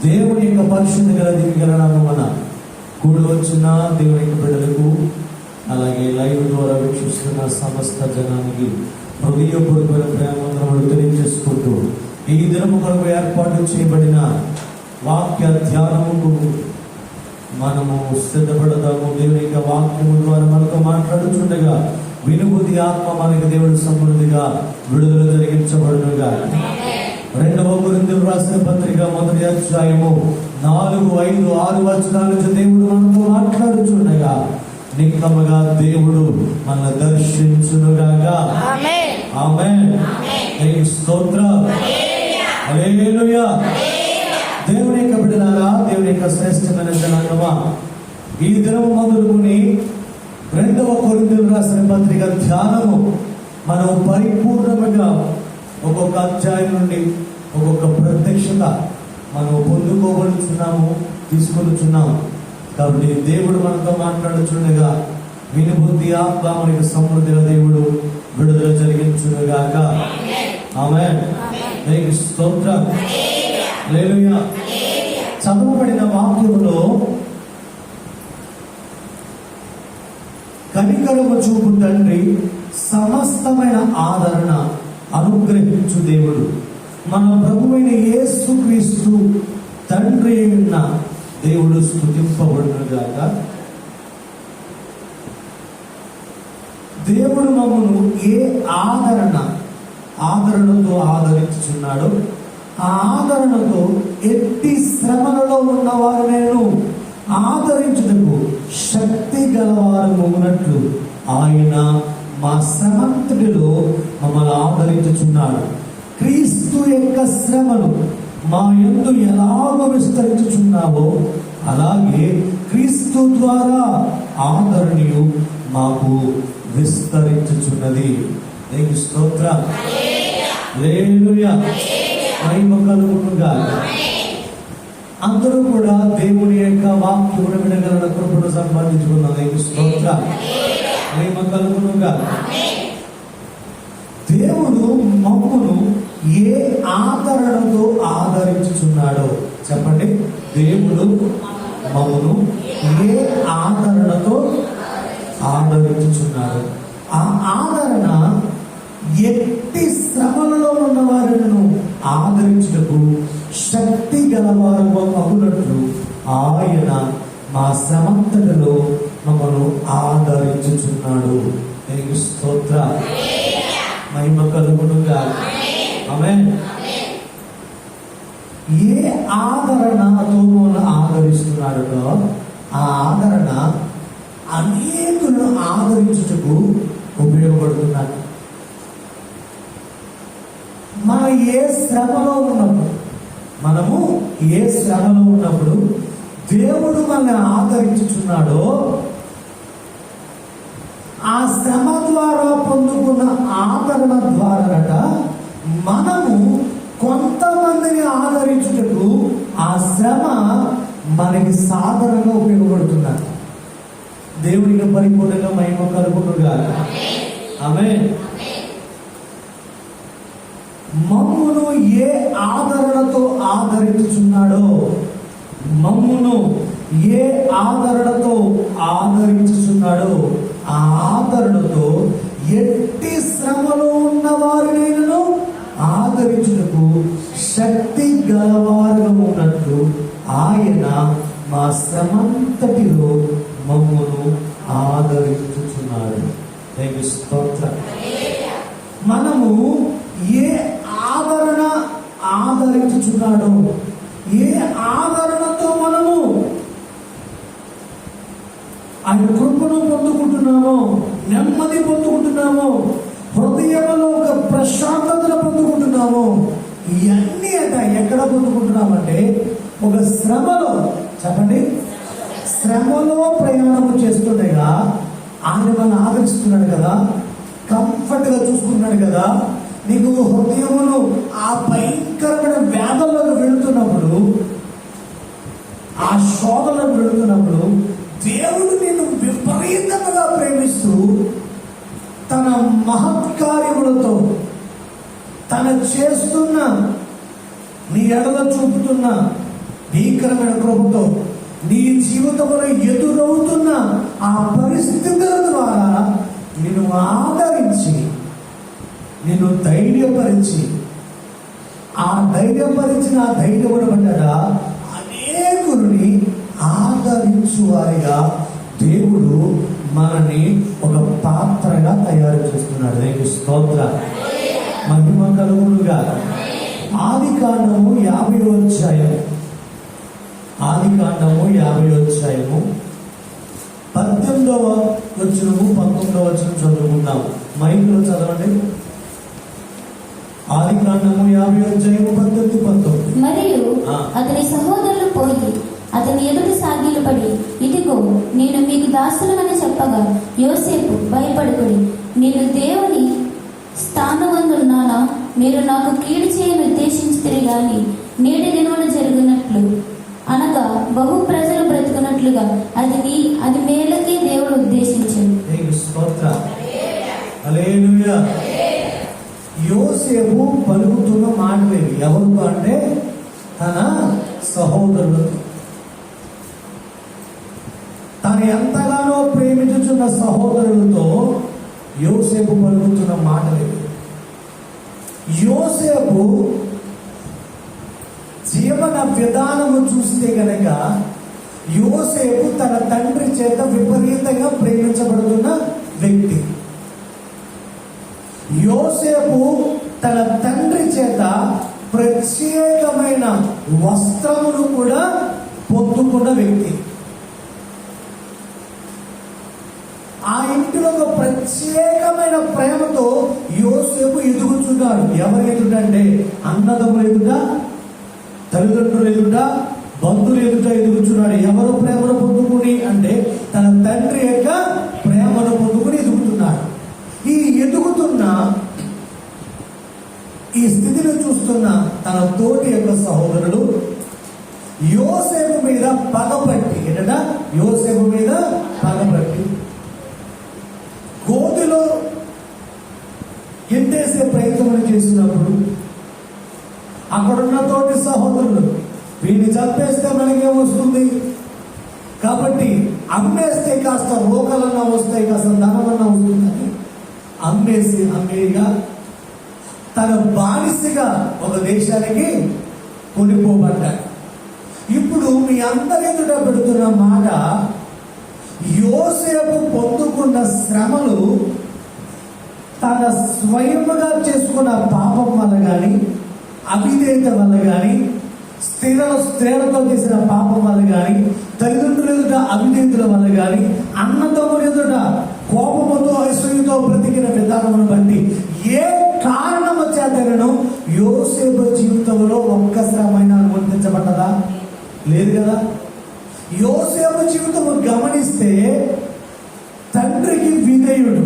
దేవుని యొక్క పరిశుద్ధ గల దివ్యగల నామమున కూడి వచ్చిన దేవుని యొక్క బిడ్డలకు, అలాగే లైవ్ ద్వారా వీక్షిస్తున్న సమస్త జనానికి హృదయపూర్వకమైన ప్రేమను తెలియజేసుకుంటూ ఈ దినము కొరకు ఏర్పాటు చేయబడిన వాక్య ధ్యానముకు మనము సిద్ధపడదాము. దేవుని యొక్క వాక్యము ద్వారా మనతో మాట్లాడుచుండగా వినుబుద్ధి ఆత్మ మనకి దేవుడు సమృద్ధిగా విడుదల జరిగించబడునుగా. 2వ కొరింథీయులకు రాసిన పత్రిక 1వ అధ్యాయము 4, 5, 6 వచనాల నుంచి దేవుడు మనతో మాట్లాడుచుండగా నిక్కముగా దేవుడు మనల్ని దర్శించునుగాక. ఆమేన్. స్తోత్రం. హల్లెలూయా. దేవుని యొక్క బిడ్డలారా, దేవుని యొక్క శ్రేష్టమైన జనాంగమా, ఈ దినం మొదలుకొని 2వ కొరింథీయులకు రాసిన పత్రిక ధ్యానము మనం పరిపూర్ణంగా ఒక్కొక్క అధ్యాయం నుండి ఒక్కొక్క ప్రత్యక్షత మనం పొందుకోబడుచున్నాము, తీసుకొచ్చున్నాము. కాబట్టి దేవుడు మనతో మాట్లాడుచుండగా వినుబుద్ధి ఆత్మ మనకి సమృద్ధిగా దేవుడు విడుదల జరిగించునుగాక. ఆమేన్. స్తోత్రం. హల్లెలూయా. చదవబడిన వాక్యములో కనికరము చూపు తండ్రి సమస్తమైన ఆదరణ అనుగ్రహించు దేవుడు మన ప్రభువైన యేసుక్రీస్తు తండ్రి అయిన దేవుడు స్తుతింపబడునుగాక. దేవుడు మమ్మను ఏ ఆదరణతో ఆదరించుచున్నాడో ఆ ఆదరణతో ఎట్టి శ్రమలలో ఉన్నవారు నేను ఆదరించుటకు శక్తి గలవారు ఉన్నట్లు ఆయన మా శ్రమంతటిలో మమ్మల్ని ఆదరించుచున్నాడు. క్రీస్తు యొక్క శ్రమలు మా యందు ఎలాగో విస్తరించుచున్నావో అలాగే క్రీస్తు ద్వారా ఆదరణీయు మాకు విస్తరించుచున్నది. నీకు స్తోత్రం. హల్లెలూయా. మహిమ కలుగునుగాక. అందరూ కూడా దేవుని యొక్క వాక్యమును వినగల కృపను సంపాదించుకున్నాం. నీకు స్తోత్రం. మహిమ కలుగునుగాక. దేవుడు మమ్మును ఏ ఆదరణతో ఆదరించుచున్నాడో చెప్పండి. దేవుడు మమ్మును ఏ ఆదరణతో ఆదరించుచున్నాడు. ఆ ఆదరణ ఎట్టి శ్రమలలో ఉన్న వారిని ఆదరించుటకు శక్తి గలవారు అగునట్లు ఆయన మా శ్రమంతటిలో మమ్మల్ని ఆదరించుచున్నాడు. నీకు స్తోత్ర. మహిమ కలుగునుగాక. ఆమేన్. ఏ ఆదరణతో మమ్మల్ని ఆదరిస్తున్నాడో ఆ ఆదరణ అనేకులను ఆదరించుటకు ఉపయోగపడుతున్నాడు. మనము ఏ శ్రమలో ఉన్నప్పుడు దేవుడు మనల్ని ఆదరించుచున్నాడో ఆ శ్రమ ద్వారా పొందుకున్న ఆదరణ ద్వారా మనము కొంతమందిని ఆదరించుటకు ఆ శ్రమ మనకి సాధారణంగా ఉపయోగపడుతున్నారు. దేవుడికి పరిపూర్ణంగా మహిమ కలుగునుగాక. ఆమేన్. మమ్మును ఏ ఆదరణతో ఆదరించుచున్నాడో ఆ ఆదరణతో ఎట్టి శ్రమలో ఉన్న వారినైనను ఆదరించుటకు శక్తి గలవారుగా ఉన్నట్లు ఆయన మా శ్రమంతటిలో మమ్మును ఆదరించుచున్నాడు. నీకు స్తోత్రం. మనము ఏ ఆదరించుచున్నాడో ఏ ఆదరణతో మనము ఆయన కృపను పొందుకుంటున్నామో, నెమ్మది పొందుకుంటున్నామో, హృదయంలో ఒక ప్రశాంతతను పొందుకుంటున్నామో, ఇవన్నీ ఎక్కడ పొందుకుంటున్నామంటే ఒక శ్రమలో, చెప్పండి, శ్రమలో ప్రయాణం చేస్తుండగా ఆయన మనల్ని ఆదరిస్తున్నాడు కదా, కంఫర్ట్ గా చూసుకుంటున్నాడు కదా. నీకు హృదయమును ఆ భయంకరమైన వ్యాధులకు వెళుతున్నప్పుడు, ఆ శోధనకు వెళుతున్నప్పుడు దేవుడు నిన్ను విపరీతంగా ప్రేమిస్తూ తన మహత్కార్యములతో తన చేస్తున్న నీ ఎడల చూపుతున్న భీకరమైన కృపతో నీ జీవితంలో ఎదురవుతున్న ఆ పరిస్థితుల ద్వారా నిన్ను ఆదరించి, నిన్ను ధైర్యపరిచి, ఆ ధైర్యపరిచిన ఆ ధైర్యమును బట్టట అనేకులని ఆదరించు వారిగా దేవుడు మనని ఒక పాత్రగా తయారు చేస్తున్నాడు. దేవుని స్తోత్రం, మహిమ కలుగునుగా. ఆదికాండము 50వ అధ్యాయం, ఆదికాండము 50వ అధ్యాయము 18వ వచనము 19వ వచనం చదువుకుందాం. మైక్లో చదవండి. ఆదికాండము 50వ అధ్యాయము 18, 19. మరియు అతని సహోదరులు పోయి అతని ఎదుట సాగిలపడి, ఇదిగో నేను మీకు దాసులమని చెప్పగా యోసేపు భయపడుకుని, నేను దేవుని స్థానమందున్నానా? మీరు నాకు కీడు చేయని ఉద్దేశించితిరి గాని నేటి దినమున జరిగినట్లు అనగా బహు ప్రజలు బ్రతుకున్నట్లుగా అది మేలకే దేవుడు ఉద్దేశించాడు. హల్లెలూయా. యోసేపు పలుకుతున్న మాటలేవి ఎవరు అంటే తన సహోదరులతో, తను ఎంతగానో ప్రేమించుచున్న సహోదరులతో యోసేపు పలుకుతున్న మాటలేవి. యోసేపు జీవన విధానము చూస్తే గనక యోసేపు తన తండ్రి చేత విపరీతంగా ప్రేమించబడుతున్న వ్యక్తి. యోసేపు తన తండ్రి చేత ప్రత్యేకమైన వస్త్రమును కూడా పొందుకున్న వ్యక్తి. ఆ ఇంటిలో ఒక ప్రత్యేకమైన ప్రేమతో యోసేపు ఎదుగుచున్నాడు. ఎవరు ఎదుటంటే అన్నదమ్ములు ఎదుట, తల్లిదండ్రులు ఎదుట, బంధువులు ఎదుట ఎదుగుచున్నాడు. ఎవరు ప్రేమను పొందుకుని అంటే తన తండ్రి యొక్క ప్రేమను పొందుకుని ఎదుగుతున్నాడు. ఈ ఎదుగుతున్న ఈ స్థితిని చూస్తున్న తన తోటి యొక్క సహోదరుడు యోసేపు మీద పగపట్టి, ఏంటంట యోసేపు మీద పగపట్టి గోతిలో ఎంటేసే ప్రయత్నం చేసినప్పుడు అక్కడున్న తోటి సహోదరులు వీడిని చంపేస్తే మనకేం వస్తుంది కాబట్టి అమ్మేస్తే కాస్త రోకలన్నా వస్తాయి, కాస్త ధనమన్నా వస్తుందని అమ్మేయగా తన బానిసగా ఒక దేశానికి కొనిపోబడ్డాడు. ఇప్పుడు మీ అందరి ఎదుట పెడుతున్న మాట, యోసేపు పొందుకున్న శ్రమలు తన స్వయముగా చేసుకున్న పాపం వల్ల కానీ, అవిధేయత వల్ల కానీ, స్త్రీలతో చేసిన పాపం వల్ల కానీ, తల్లిదండ్రుల ఎదుట అవిధేయతల వల్ల కానీ, అన్నదమ్ముల ఎదుట కోపముతో ఐశ్వర్యంతో బ్రతికిన విధానమును బట్టి ఏ కారణము చేతను యోసేపు జీవితంలో ఒక్క శ్రమైనా అనుమతించబడ్డదా? లేదు కదా. యోసేపు జీవితము గమనిస్తే తండ్రికి విధేయుడు,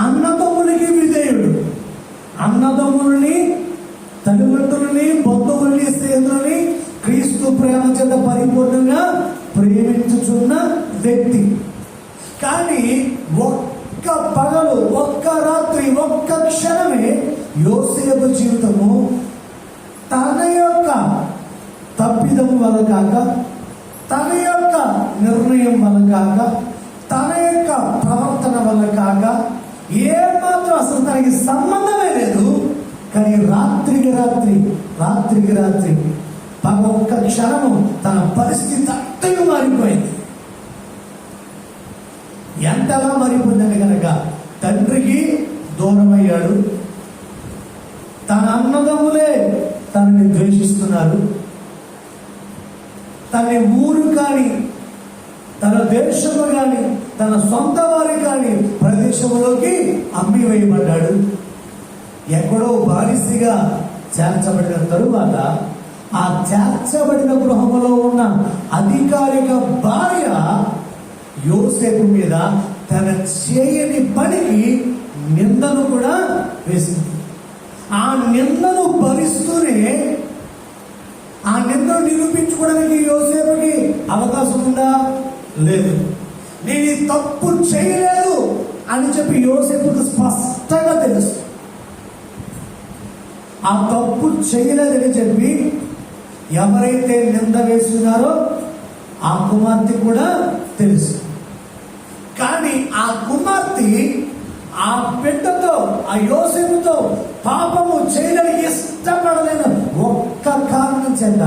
అన్నదమ్ములకి విధేయుడు, అన్నదమ్ములని, తల్లిదండ్రులని, బంధువులని, స్నేహితులని క్రీస్తు ప్రేమ చేత పరిపూర్ణంగా ప్రేమించుచున్న వ్యక్తి. కానీ ఒక్క పగలు, ఒక్క రాత్రి, ఒక్క క్షణమే యోసేపు జీవితము తన యొక్క తప్పిదం వల్ల కాక, తన యొక్క నిర్ణయం వల్ల కాక, తన యొక్క ప్రవర్తన వల్ల కాక, ఏమాత్రం అసలు తనకి సంబంధమే లేదు. కానీ రాత్రికి రాత్రి ఒక్క క్షణము తన పరిస్థితి అంతగా మారిపోయింది. ఎంతగా మారిపోయిందంటే కనుక తండ్రికి దూరమయ్యాడు, తన అన్నదమ్ములే తనని ద్వేషిస్తున్నారు, తన ఊరు కానీ, తన దేశము కానీ, తన సొంత వారి కానీ ప్రదేశంలోకి అమ్మివేయబడ్డాడు. ఎక్కడో బానిసగా చేర్చబడిన తరువాత ఆ చేర్చబడిన గృహంలో ఉన్న అధికారిక భార్య యోసేపు మీద తన చేయని పనికి నిందను కూడా వేసింది. ఆ నిందను భరిస్తూనే ఆ నిందను నిరూపించుకోవడానికి యోసేపుకి అవకాశం ఉందా? లేదు. నేను ఈ తప్పు చేయలేదు అని చెప్పి యోసేపుకు స్పష్టంగా తెలుసు. ఆ తప్పు చేయలేదని చెప్పి ఎవరైతే నింద వేస్తున్నారో ఆ కుమార్తె కూడా తెలుసు. కానీ ఆ కుమార్తె ఆ బిడ్డతో, ఆ యోసేపుతో పాపము చేయడానికి ఇష్టపడలేని ఒక్క కారణం చేత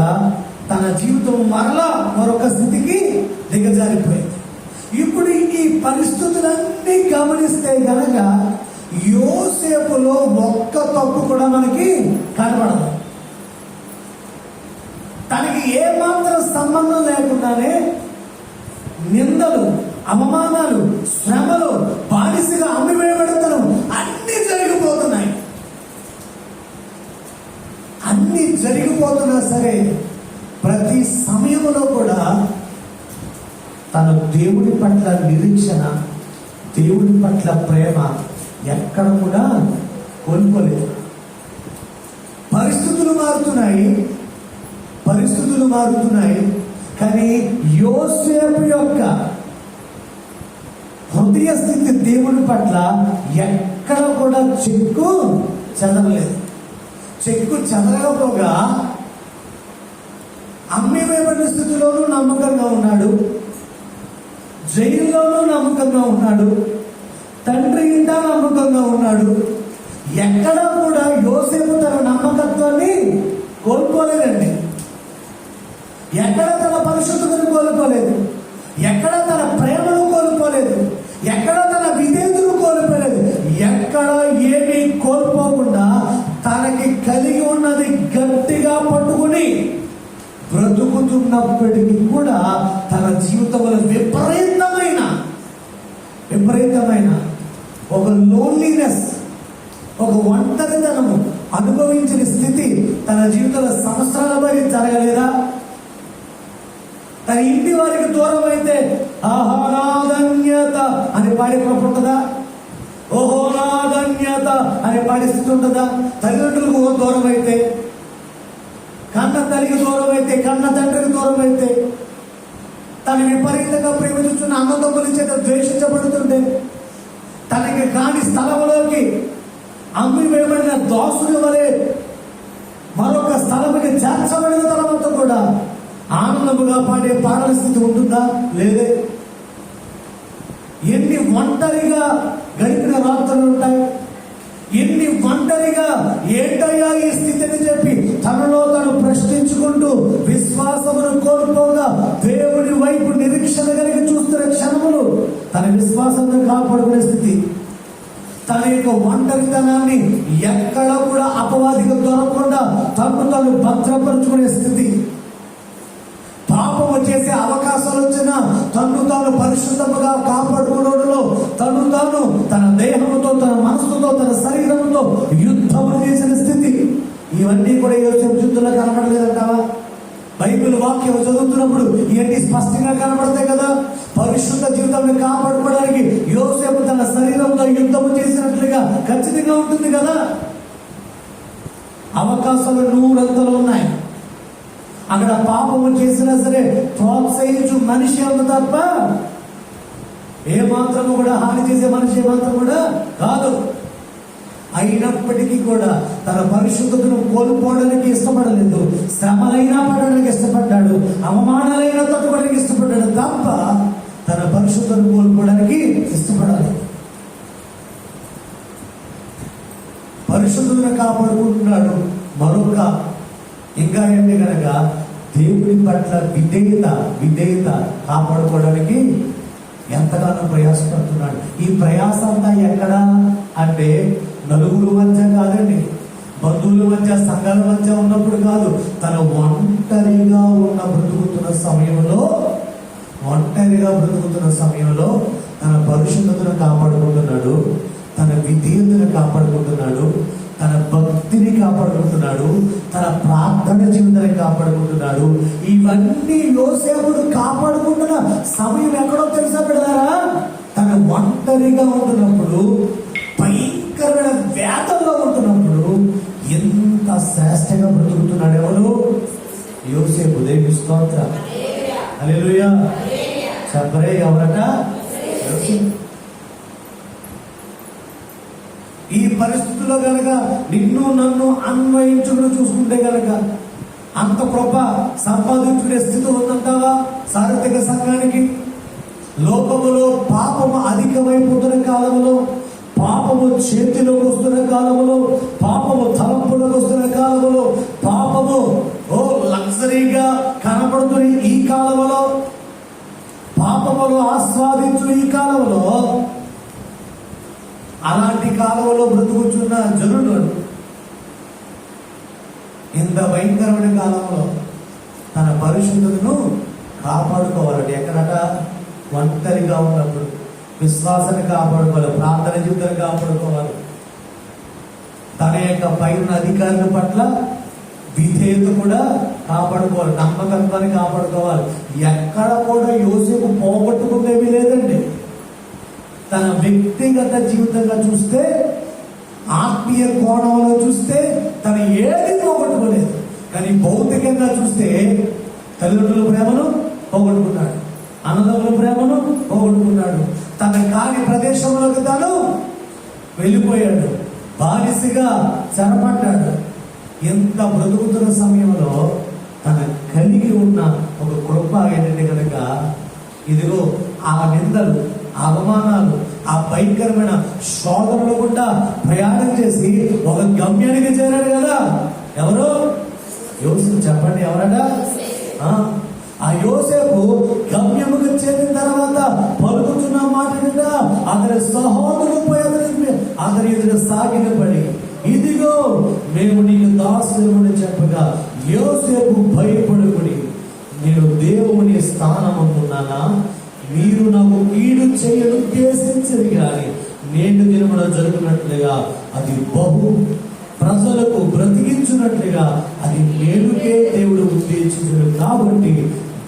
తన జీవితం మరలా మరొక స్థితికి దిగజారిపోయింది. ఇప్పుడు ఈ పరిస్థితులన్నీ గమనిస్తే గనక యోసేపులో ఒక్క తప్పు కూడా మనకి కనబడదు. తనకి ఏమాత్రం సంబంధం లేకుండానే నిందలు, అవమానాలు, శ్రమలు, బానిసగా అమ్మివేయబడతారు అన్ని జరిగిపోతున్నాయి. అన్ని జరిగిపోతున్నా సరే ప్రతి సమయంలో కూడా తను దేవుడి పట్ల నిరీక్షణ, దేవుడి పట్ల ప్రేమ ఎక్కడ కూడా కోల్పోలేదు. పరిస్థితులు మారుతున్నాయి, కానీ యోసేపు యొక్క హృదయ స్థితి దేవుడి పట్ల ఎక్కడ కూడా చెక్కు చెదరలేదు. చెక్కు చెదరకపోగా అమ్మివేయబడిన స్థితిలోనూ నమ్మకంగా ఉన్నాడు, జైల్లోనూ నమ్మకంగా ఉన్నాడు, తండ్రి ఇంట నమ్మకంగా ఉన్నాడు. ఎక్కడా కూడా యోసేపు తన నమ్మకత్వాన్ని కోల్పోలేదండి. ఎక్కడ తన పరిశుద్ధతను కోల్పోలేదు, ఎక్కడ తన ప్రేమను కోల్పోలేదు, ఎక్కడ తన విధేయతను కోల్పోలేదు. ఎక్కడ ఏమీ కోల్పోకుండా తనకి కలిగి ఉన్నది గట్టిగా పట్టుకుని బ్రతుకుతున్నప్పటికీ కూడా తన జీవితంలో విపరీతమైన ఒక లోన్లీనెస్, ఒక ఒంటరితనము అనుభవించిన స్థితి తన జీవితంలో సంవత్సరాల బట్టి జరగలేదా? తన ఇంటి వారికి దూరం అయితే ఆహారాధన్యత అని పాడే పాట ఉంటుందా? ఓహో నాధన్యత అనే పాడే స్థితి ఉంటుందా? తల్లిదండ్రులకు దూరం అయితే, కన్న తల్లికి దూరం అయితే, కన్న తండ్రికి దూరం అయితే, తను విపరీతంగా ప్రేమించున్న అన్నదమ్ముల చేత ద్వేషించబడుతుంటే, తనకి కాని స్థలంలోకి అమ్మి వేయబడిన దాసుని వలె మరొక స్థలముకి చేర్చబడిన తర్వాత కూడా ఆనందముగా పాడే పాటల స్థితి ఉంటుందా? లేదే. ఎన్ని ఒంటరిగా గడిపిన రాత్రులు ఉంటాయి, ఎన్ని ఒంటరిగా ఏంటయ్యా ఈ స్థితిని చెప్పి తనలో తను ప్రశ్నించుకుంటూ విశ్వాసమును కోల్పోగా దేవుడి వైపు నిరీక్షణ కలిగి చూస్తున్న క్షణములు తన విశ్వాసాన్ని కాపాడుకునే స్థితి, తన యొక్క ఒంటరితనాన్ని ఎక్కడ కూడా అపవాదిగా దొరకకుండా తను భద్రపరుచుకునే స్థితి, పాపము చేసే అవకాశాలు వచ్చినా తాను పరిశుద్ధముగా కాపాడుకోవడంలో తాను తన దేహముతో, తన మనసుతో, తన శరీరంతో యుద్ధము చేసిన స్థితి, ఇవన్నీ కూడా యోసేపు జీవితంలో కనబడలేదంటావా? బైబిల్ వాక్యం చదువుతున్నప్పుడు ఇవన్నీ స్పష్టంగా కనబడతాయి కదా. పరిశుద్ధ జీవితాన్ని కాపాడుకోవడానికి యోసేపు తన శరీరంతో యుద్ధము చేసినట్లుగా ఖచ్చితంగా ఉంటుంది కదా. అవకాశాలు నూరంతలు ఉన్నాయి. అక్కడ పాపము చేసినా సరే ప్రోత్సహించు మనిషి అంత తప్ప ఏమాత్రము కూడా హాని చేసే మనిషి ఏమాత్రం కూడా కాదు. అయినప్పటికీ కూడా తన పరిశుద్ధతను కోల్పోవడానికి ఇష్టపడలేదు. శ్రమలైనా పడడానికి ఇష్టపడ్డాడు, అవమానాలైనా తట్టుకోవడానికి ఇష్టపడ్డాడు తప్ప తన పరిశుద్ధతను కోల్పోవడానికి ఇష్టపడాలి. పరిశుద్ధతను కాపాడుకుంటున్నాడు. మరొక ఇంకా ఏంటి కనుక దేవుడి పట్ల విధేయత కాపాడుకోవడానికి ఎంతగానో ప్రయాసపడుతున్నాడు. ఈ ప్రయాస అంతా ఎక్కడ అంటే నలుగురు మధ్య కాదండి, బంధువుల మధ్య, సంఘాల మధ్య ఉన్నప్పుడు కాదు. తన ఒంటరిగా బ్రతుకుతున్న సమయంలో తన పరిశుద్ధతను కాపాడుకుంటున్నాడు, తన విధేయతను కాపాడుకుంటున్నాడు, తన భక్తిని కాపాడుకుంటున్నాడు, తన ప్రార్థన జీవితాన్ని కాపాడుకుంటున్నాడు. ఇవన్నీ యోసేపుడు కాపాడుకుంటున్న సమయం ఎక్కడో తెలుసా పెడతారా? తన ఒంటరిగా ఉంటున్నప్పుడు, భయంకరమైన వేదనలో ఉంటున్నప్పుడు ఎంత శ్రేష్టంగా బ్రతుకుతున్నాడు. ఎవరు? యోసేపు. దేవుని స్తోత్రం. హల్లెలూయా. చెప్పరే ఎవరట? యోసేపు. ఈ పరిస్థితుల్లో కనుక నిన్ను నన్ను అన్వయించుకుని చూసుకుంటే కనుక అంత కృప సంపాదించుకునే స్థితి ఉందంటావా సార్వత్రిక సంఘానికి? లోకములో పాపము అధికమైపోతున్న కాలంలో, పాపము చేతిలోకి వస్తున్న కాలంలో, పాపము తలంపులోకి వస్తున్న కాలంలో, పాపము లగ్జరీగా కనపడుతున్న ఈ కాలంలో, పాపములు ఆస్వాదించు ఈ కాలంలో, అలాంటి కాలంలో బ్రతుకుచున్న జనులు ఇంత భయంకరమైన కాలంలో తన పరిశుద్ధతను కాపాడుకోవాలండి. ఎక్కడట? ఒంటరిగా ఉన్నప్పుడు విశ్వాసాన్ని కాపాడుకోవాలి, ప్రార్థన జీవితాన్ని కాపాడుకోవాలి, తన యొక్క పైన అధికారుల పట్ల విధేయత కూడా కాపాడుకోవాలి, నమ్మకత్వాన్ని కాపాడుకోవాలి. ఎక్కడ కూడా యోసేపు పోగొట్టుకునేవి లేదండి. తన వ్యక్తిగత జీవితంగా చూస్తే, ఆత్మీయ కోణంలో చూస్తే తన ఏది పోగొట్టుకోలేదు. కానీ భౌతికంగా చూస్తే తల్లిదండ్రుల ప్రేమను పోగొట్టుకున్నాడు, అన్నదమ్ముల ప్రేమను పోగొట్టుకున్నాడు, తన కాని ప్రదేశంలోకి తాను వెళ్ళిపోయాడు, బానిసగా చెరపడ్డాడు. ఎంత బ్రతుకుతున్న సమయంలో తన కలిగి ఉన్న ఒక కృప ఏంటంటే కనుక, ఇదిగో ఆ నిందలు, అవమానాలు, ఆ భయంకరమైన శోధనలు కూడా ప్రయాణం చేసి ఒక గమ్యానికి చేరాడు కదా. ఎవరు? యోసేపు. చెప్పండి, ఎవరడా? ఆ యోసేపు గమ్యముకు చేరిన తర్వాత పలుకుతున్న మాట మీద అతని సహోదరులపై అతని ఎదురు సాగిలపడి, ఇదిగో మేము నీకు దాసులమని చెప్పగా, యోసేపు భయపడుకుని, నేను దేవుని స్థానమున్నానా? మీరు నాకు కీడు చేయడం ఉద్దేశించరు, కానీ నేటి దినమున జరుగుతున్నట్లుగా అది బహు ప్రజలకు బ్రతికించున్నట్లుగా అది మేలుకే దేవుడు ఉద్దేశించడు. కాబట్టి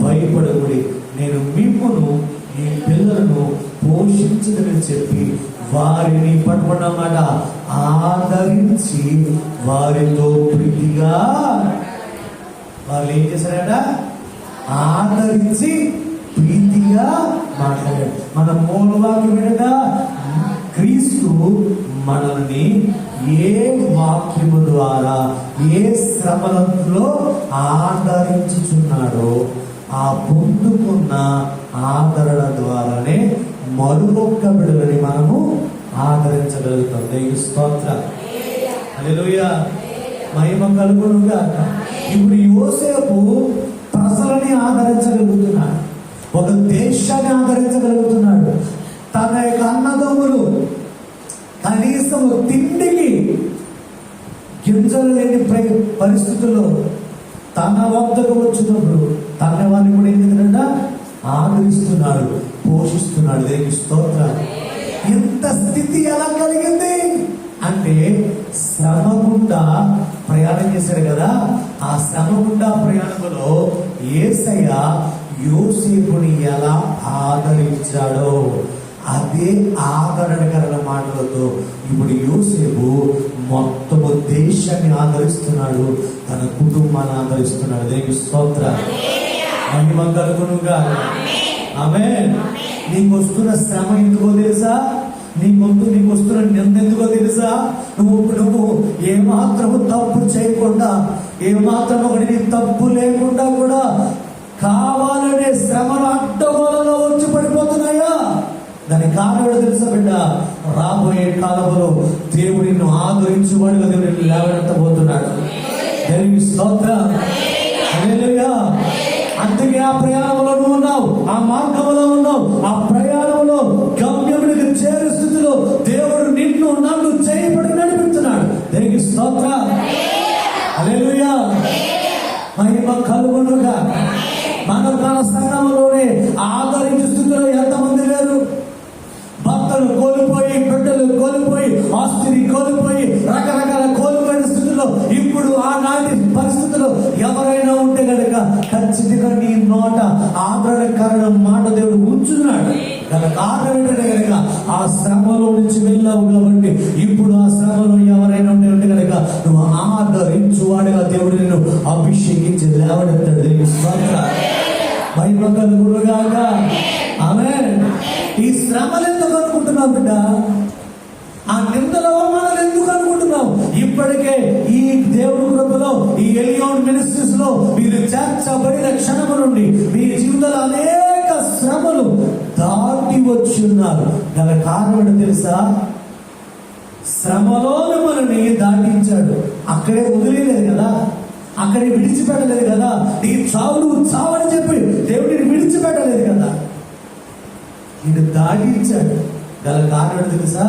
భయపడకుడి, నేను మిమ్మును ఈ పిల్లలను పోషించదని చెప్పి వారిని పట్టుకున్నమాట ఆదరించి వారితో ప్రీతిగా, వాళ్ళు ఏం చేశారట? ఆదరించి ప్రీతిగా మాట్లాడాడు. మన మూలవాక్యం ఏంటంట? క్రీస్తు మనల్ని ఏ వాక్యము ద్వారా, ఏ శ్రమలలో ఆదరించుచున్నాడో ఆ పొందుకున్న ఆదరణ ద్వారానే మరొక బిడ్డలని మనము ఆదరించగలుగుతాం. దేవుని స్తోత్రం, హల్లెలూయా, మహిమ కలుగును గాక. ఇప్పుడు యోసేపు ప్రజలని ఆదరించగలుగుతున్నాడు, ఒక దేశాన్ని ఆదరించగలుగుతున్నాడు. తన యొక్క అన్నదమ్ములు కనీసం తిండికి గింజలు లేని పరిస్థితుల్లో తన వద్దకు వచ్చినప్పుడు తన వారిని కూడా ఏం చేస్తున్నాడా? ఆదరిస్తున్నాడు, పోషిస్తున్నాడు. దేవుని స్తోత్రం. ఇంత స్థితి ఎలా కలిగింది అంటే శ్రమ గుండా ప్రయాణం చేశాడు కదా. ఆ శ్రమ గుండా ప్రయాణంలో యేసయ్య యోసేపుని ఎలా ఆదరించాడో అదే ఆదరణకరణ మాటలతో ఇప్పుడు యోసేపు మొత్తము దేశాన్ని ఆదరిస్తున్నాడు, తన కుటుంబాన్ని ఆదరిస్తున్నాడు. దేవుని స్తోత్రం, మహిమ కలుగునుగా. ఆమేన్. నీకు వస్తున్న శ్రమ ఎందుకో తెలుసా? నీకు వస్తున్న నింద ఎందుకో తెలుసా? నువ్వు ఏమాత్రము తప్పు చేయకుండా, ఏమాత్రం ఒకటి తప్పు లేకుండా కూడా కావాలనే శ్రమను అడ్డగోలలో వచ్చి పడిపోతున్నాయా? దాని కారణం తెలుసా బిడ్డ? రాబోయే కాలంలో దేవుడు నిన్ను ఆదరించువాడుగా దేవుడు లేవనెత్తబోతున్నాడు. దేవుని స్తోత్రం, హల్లెలూయా. అందుకే ఆ ప్రయాణంలో నువ్వు ఉన్నావు, ఆ మార్గంలో ఉన్నావు. ఆ ప్రయాణంలో గమ్యమునికి చేరు స్థితిలో దేవుడు నిన్ను నన్ను చేయబడి నడిపిస్తున్నాడు. దేవుని స్తోత్రం, హల్లెలూయా, మహిమ కలుగునుగా. మన సంఘంలోనే ఆదరించే స్థితిలో ఎంతమంది లేరు? భర్తలు కోల్పోయి, బిడ్డలు కోల్పోయి, ఆస్తిని కోల్పోయి, రకరకాల కోల్పోయిన స్థితిలో ఇప్పుడు ఆనాటి పరిస్థితుల్లో ఎవరైనా ఉంటే కనుక ఖచ్చితంగా నీ నోట ఆదరణకరణ మాట దేవుడు ఉంచుతున్నాడు. గల కారణం ఏంటంటే కనుక ఆ శ్రమలో నుంచి వెళ్ళావు కాబట్టి ఇప్పుడు ఆ శ్రమలో ఎవరైనా ఉంటే కనుక నువ్వు ఆదరించువాడుగా దేవుడు నిన్ను అభిషేకించి లేవనెత్తాడు. దేవుని స్తోత్రం, మహిమ కలుగునుగాక. ఆమేన్. ఈ శ్రమలు ఎందుకు అనుకుంటున్నావు బిడ్డ? ఆ నిందల అవమానాలు ఎందుకు అనుకుంటున్నావు? ఇప్పటికే ఈ దేవుడి కృపలో, ఈ ఎలియోన్ మినిస్ట్రీస్ లో మీరు చేర్చబడిన క్షణము నుండి మీ జీవితంలో అనేక శ్రమలు దాటి వచ్చి ఉన్నారు. గల కారణం ఏంటో తెలుసా? శ్రమలో మిమ్మల్ని దాటించాడు. అక్కడే వదిలేదు కదా, అక్కడే విడిచిపెట్టలేదు కదా. నీ చావని చెప్పి దేవుడిని విడిచిపెట్టలేదు కదా, నిన్ను దాటించాడు. గల కారణం తెలుసా?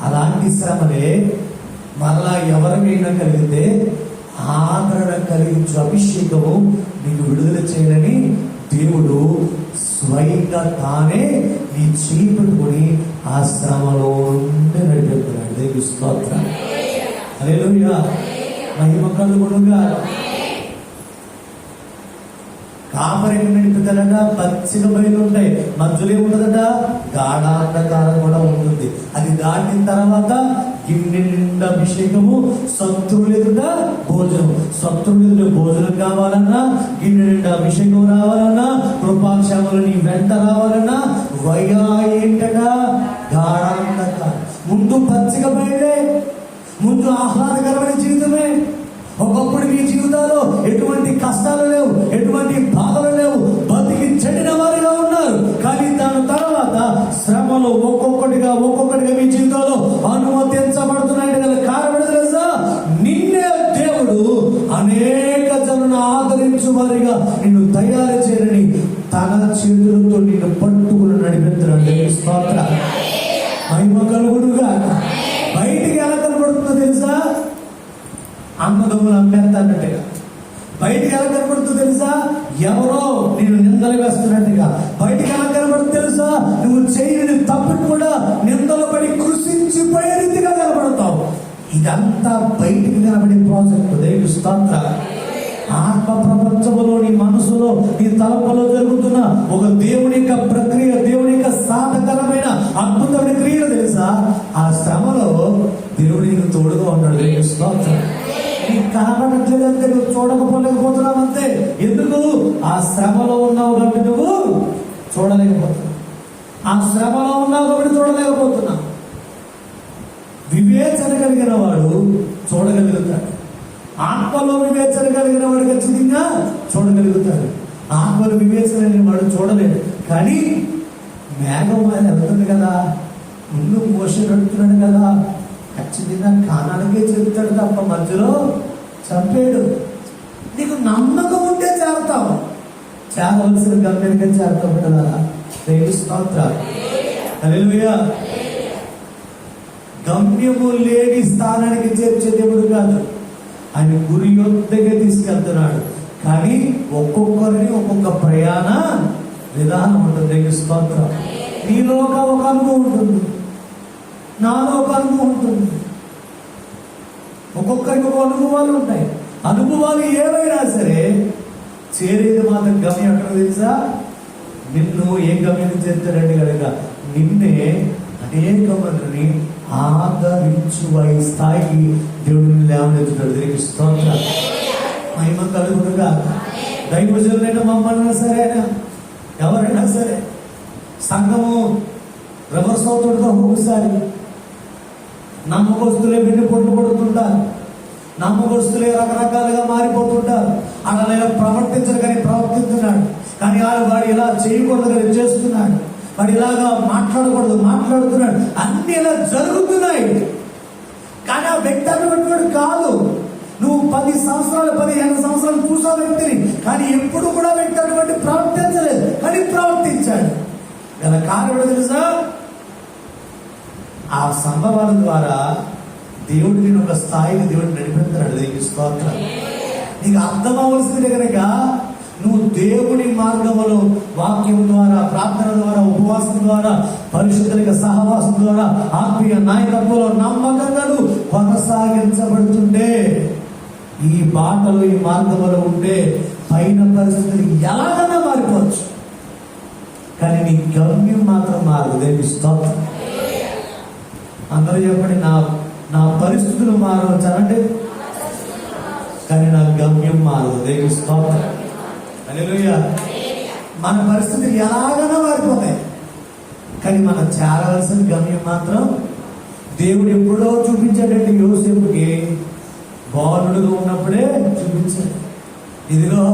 అలాంటి శ్రమలే మరలా ఎవరికైనా కలిగితే ఆదరణ కలిగించు అభిషేకము నీకు విడుదల చేయాలని దేవుడు స్వయంగా తానే నీ చేపట్టుకుని ఆ శ్రమలో నడిపెడుతున్నాడు. దేవుని స్తోత్రం. హల్లెలూయా. మహిమ కలుగునుగా. కాపరి నడిపిద్దరట, పచ్చిక బయలు ఉంటాయి, మధ్యలో ఏముంటదట, గాఢాంధకారం కూడా ఉంటుంది. అది దాటిన తర్వాత గిన్నె నిండా అభిషేకము, శత్రువులు ఎదుట భోజనం. శత్రువులు ఎదుట భోజనం కావాలన్నా, గిన్నె నిండా అభిషేకం రావాలన్నా, కృపాక్షములు నీ వెంట రావాలన్నా వయా ఏంటట, గాఢాంధకారం. ముందు పచ్చిక బయలే, ముందు ఆహ్లాదకరమైన జీవితమే. ఒకప్పుడు మీ జీవితాల్లో ఎటువంటి కష్టాలు లేవు, ఎటువంటి బాధలు లేవు, బతికి చెడిన వారిగా ఉన్నారు. కానీ దాని తర్వాత శ్రమలు ఒక్కొక్కటిగా మీ జీవితంలో అనుమతించబడుతున్నాయి. గల కారణం తెలుసా? నిన్నే దేవుడు అనేక జనులను ఆదరించు వారిగా నిన్ను తయారు చేయని తన చేతులతో నిన్ను పట్టుకుని నడిపెత్తున్నాడు. స్తోత్రం. మహిమ కలుగునుగా. బయటికి ఎలా కనబడుతుందో తెలుసా? అన్నదమ్ములు అమ్మేస్తానట్టుగా. బయటికి ఎలా కనబడుతుందో తెలుసా? ఎవరో నేను నిందలు వేస్తున్నట్టుగా. బయటికి ఎలా కనబడుతుంది తెలుసా? నువ్వు చేయని తప్పు కూడా నిందలు పడి కృషించిపోయే రీతిగా కనబడతావు. ఇదంతా బయటికి కనబడే ప్రాజెక్టు. దేవుని స్తోత్రం. ఆత్మ ప్రపంచంలో, నీ మనసులో, నీ తలపులో జరుగుతున్న ఒక దేవుని యొక్క ప్రక్రియ, దేవుని యొక్క సాధకరమైన అద్భుతమైన క్రియ తెలుసా? ఆ శ్రమలో దేవుడు నీకు తోడుగా ఉన్నాడు. దేవుని స్తోత్రం. నీకు కనబడట్లేదంటే నువ్వు చూడకపోలేకపోతున్నావు అంతే. ఎందుకు? ఆ శ్రమలో ఉన్నావు కాబట్టి నువ్వు చూడలేకపోతున్నావు. ఆ శ్రమలో ఉన్నావు కాబట్టి చూడలేకపోతున్నావు. వివేచన కలిగిన వాడు చూడగలుగుతాడు. ఆత్మలో వివేచన కలిగిన వాడు ఖచ్చితంగా చూడగలుగుతాడు. ఆత్మలో వివేచన కలిగిన వాడు చూడలేడు. కానీ మేఘం ఆయన వెళ్తుంది కదా, ముందు మోషన్ పెడుతున్నాడు కదా, ఖచ్చితంగా కానానికే చెబుతాడు తప్ప మధ్యలో చంపేడు. నీకు నమ్మకం ఉంటే చేరతావు. చేరవలసిన గమ్యానికే చేరతావు కదా. దేవుని స్తోత్రం. హల్లెలూయా. గమ్యము లేని స్థానానికి చేర్చే దేవుడు కాదు, ఆయన గురి యొద్దగా తీసుకెళ్తున్నాడు. కానీ ఒక్కొక్కరిని ఒక్కొక్క ప్రయాణ విధానం ఉంటుంది. దేవుని స్తోత్రం. నీలో ఒక అనుభవం ఉంటుంది, నాలో ఒక అనుభవం ఉంటుంది. ఒక్కొక్కరికి ఒక అనుభవాలు ఉంటాయి. అనుభవాలు ఏవైనా సరే చేరేది మాత్రం గమ్యం ఎక్కడ తెలుసా? నిన్ను ఏ గమ్యం చేస్తాడండి కనుక నిన్నే అనేక మందిని ఆదరించు ఈ స్థాయికి దేవుడిని లేవనెత్తుతాడు. దేవునికి స్తోత్రం. మహిమ కలుగునుగా. దైవజనులైన మమ్మల్ని సరేనా, ఎవరైనా సరే సంఘము రివర్స్ అవుతుండగా ఒకసారి నమ్మకస్తులే వెన్నుపోట్లు పడుతుంటారు, నమ్మకస్తులే రకరకాలుగా మారిపోతుంటారు. అలా ప్రవర్తించరు కానీ ప్రవర్తిస్తున్నాడు. కానీ వాడు ఇలా చేయకూడదు కానీ చేస్తున్నాడు, వాడు ఇలాగా మాట్లాడకూడదు మాట్లాడుతున్నాడు. అన్ని ఇలా జరుగుతున్నాయి. కానీ ఆ వ్యక్తి అన్నటువంటి కాదు. నువ్వు 10 సంవత్సరాలు 15 సంవత్సరాలు చూసా వ్యక్తిని, కానీ ఎప్పుడు కూడా వ్యక్తి అటువంటి ప్రవర్తించలేదు, కానీ ప్రవర్తించాడు. గల కారణం తెలుసా? ఆ సంభవాల ద్వారా దేవుడు నేను ఒక స్థాయికి దేవుడు నడిపెడతాడు. దేవుని స్తోత్రం. నీకు అర్థం అవ్వాల్సింది కనుక నువ్వు దేవుని మార్గములో వాక్యం ద్వారా, ప్రార్థన ద్వారా, ఉపవాసం ద్వారా, పరిశుద్ధుల సహవాసం ద్వారా, ఆత్మీయ నాయకత్వంలో నమ్మకంగా కొనసాగించబడుతుంటే, ఈ బాటలో ఈ మార్గంలో ఉంటే పైన పరిస్థితులు ఎలాగైనా మారిపోవచ్చు, కానీ నీ గమ్యం మాత్రం మారదు. దేవుని స్తోత్రం. అందరూ చెప్పండి, నా పరిస్థితులు మారవచ్చు అనంటే, కానీ నా గమ్యం మారదు. దేవుని స్తోత్రం. హల్లెలూయా. మన పరిస్థితులు ఎలాగైనా మారిపోతాయి, కానీ మనం చేరవలసిన గమ్యం మాత్రం దేవుడు ఎప్పుడో చూపించాడంటే యోసేపుకి బాలుడుగా ఉన్నప్పుడే చూపించాడు. ఇదిగో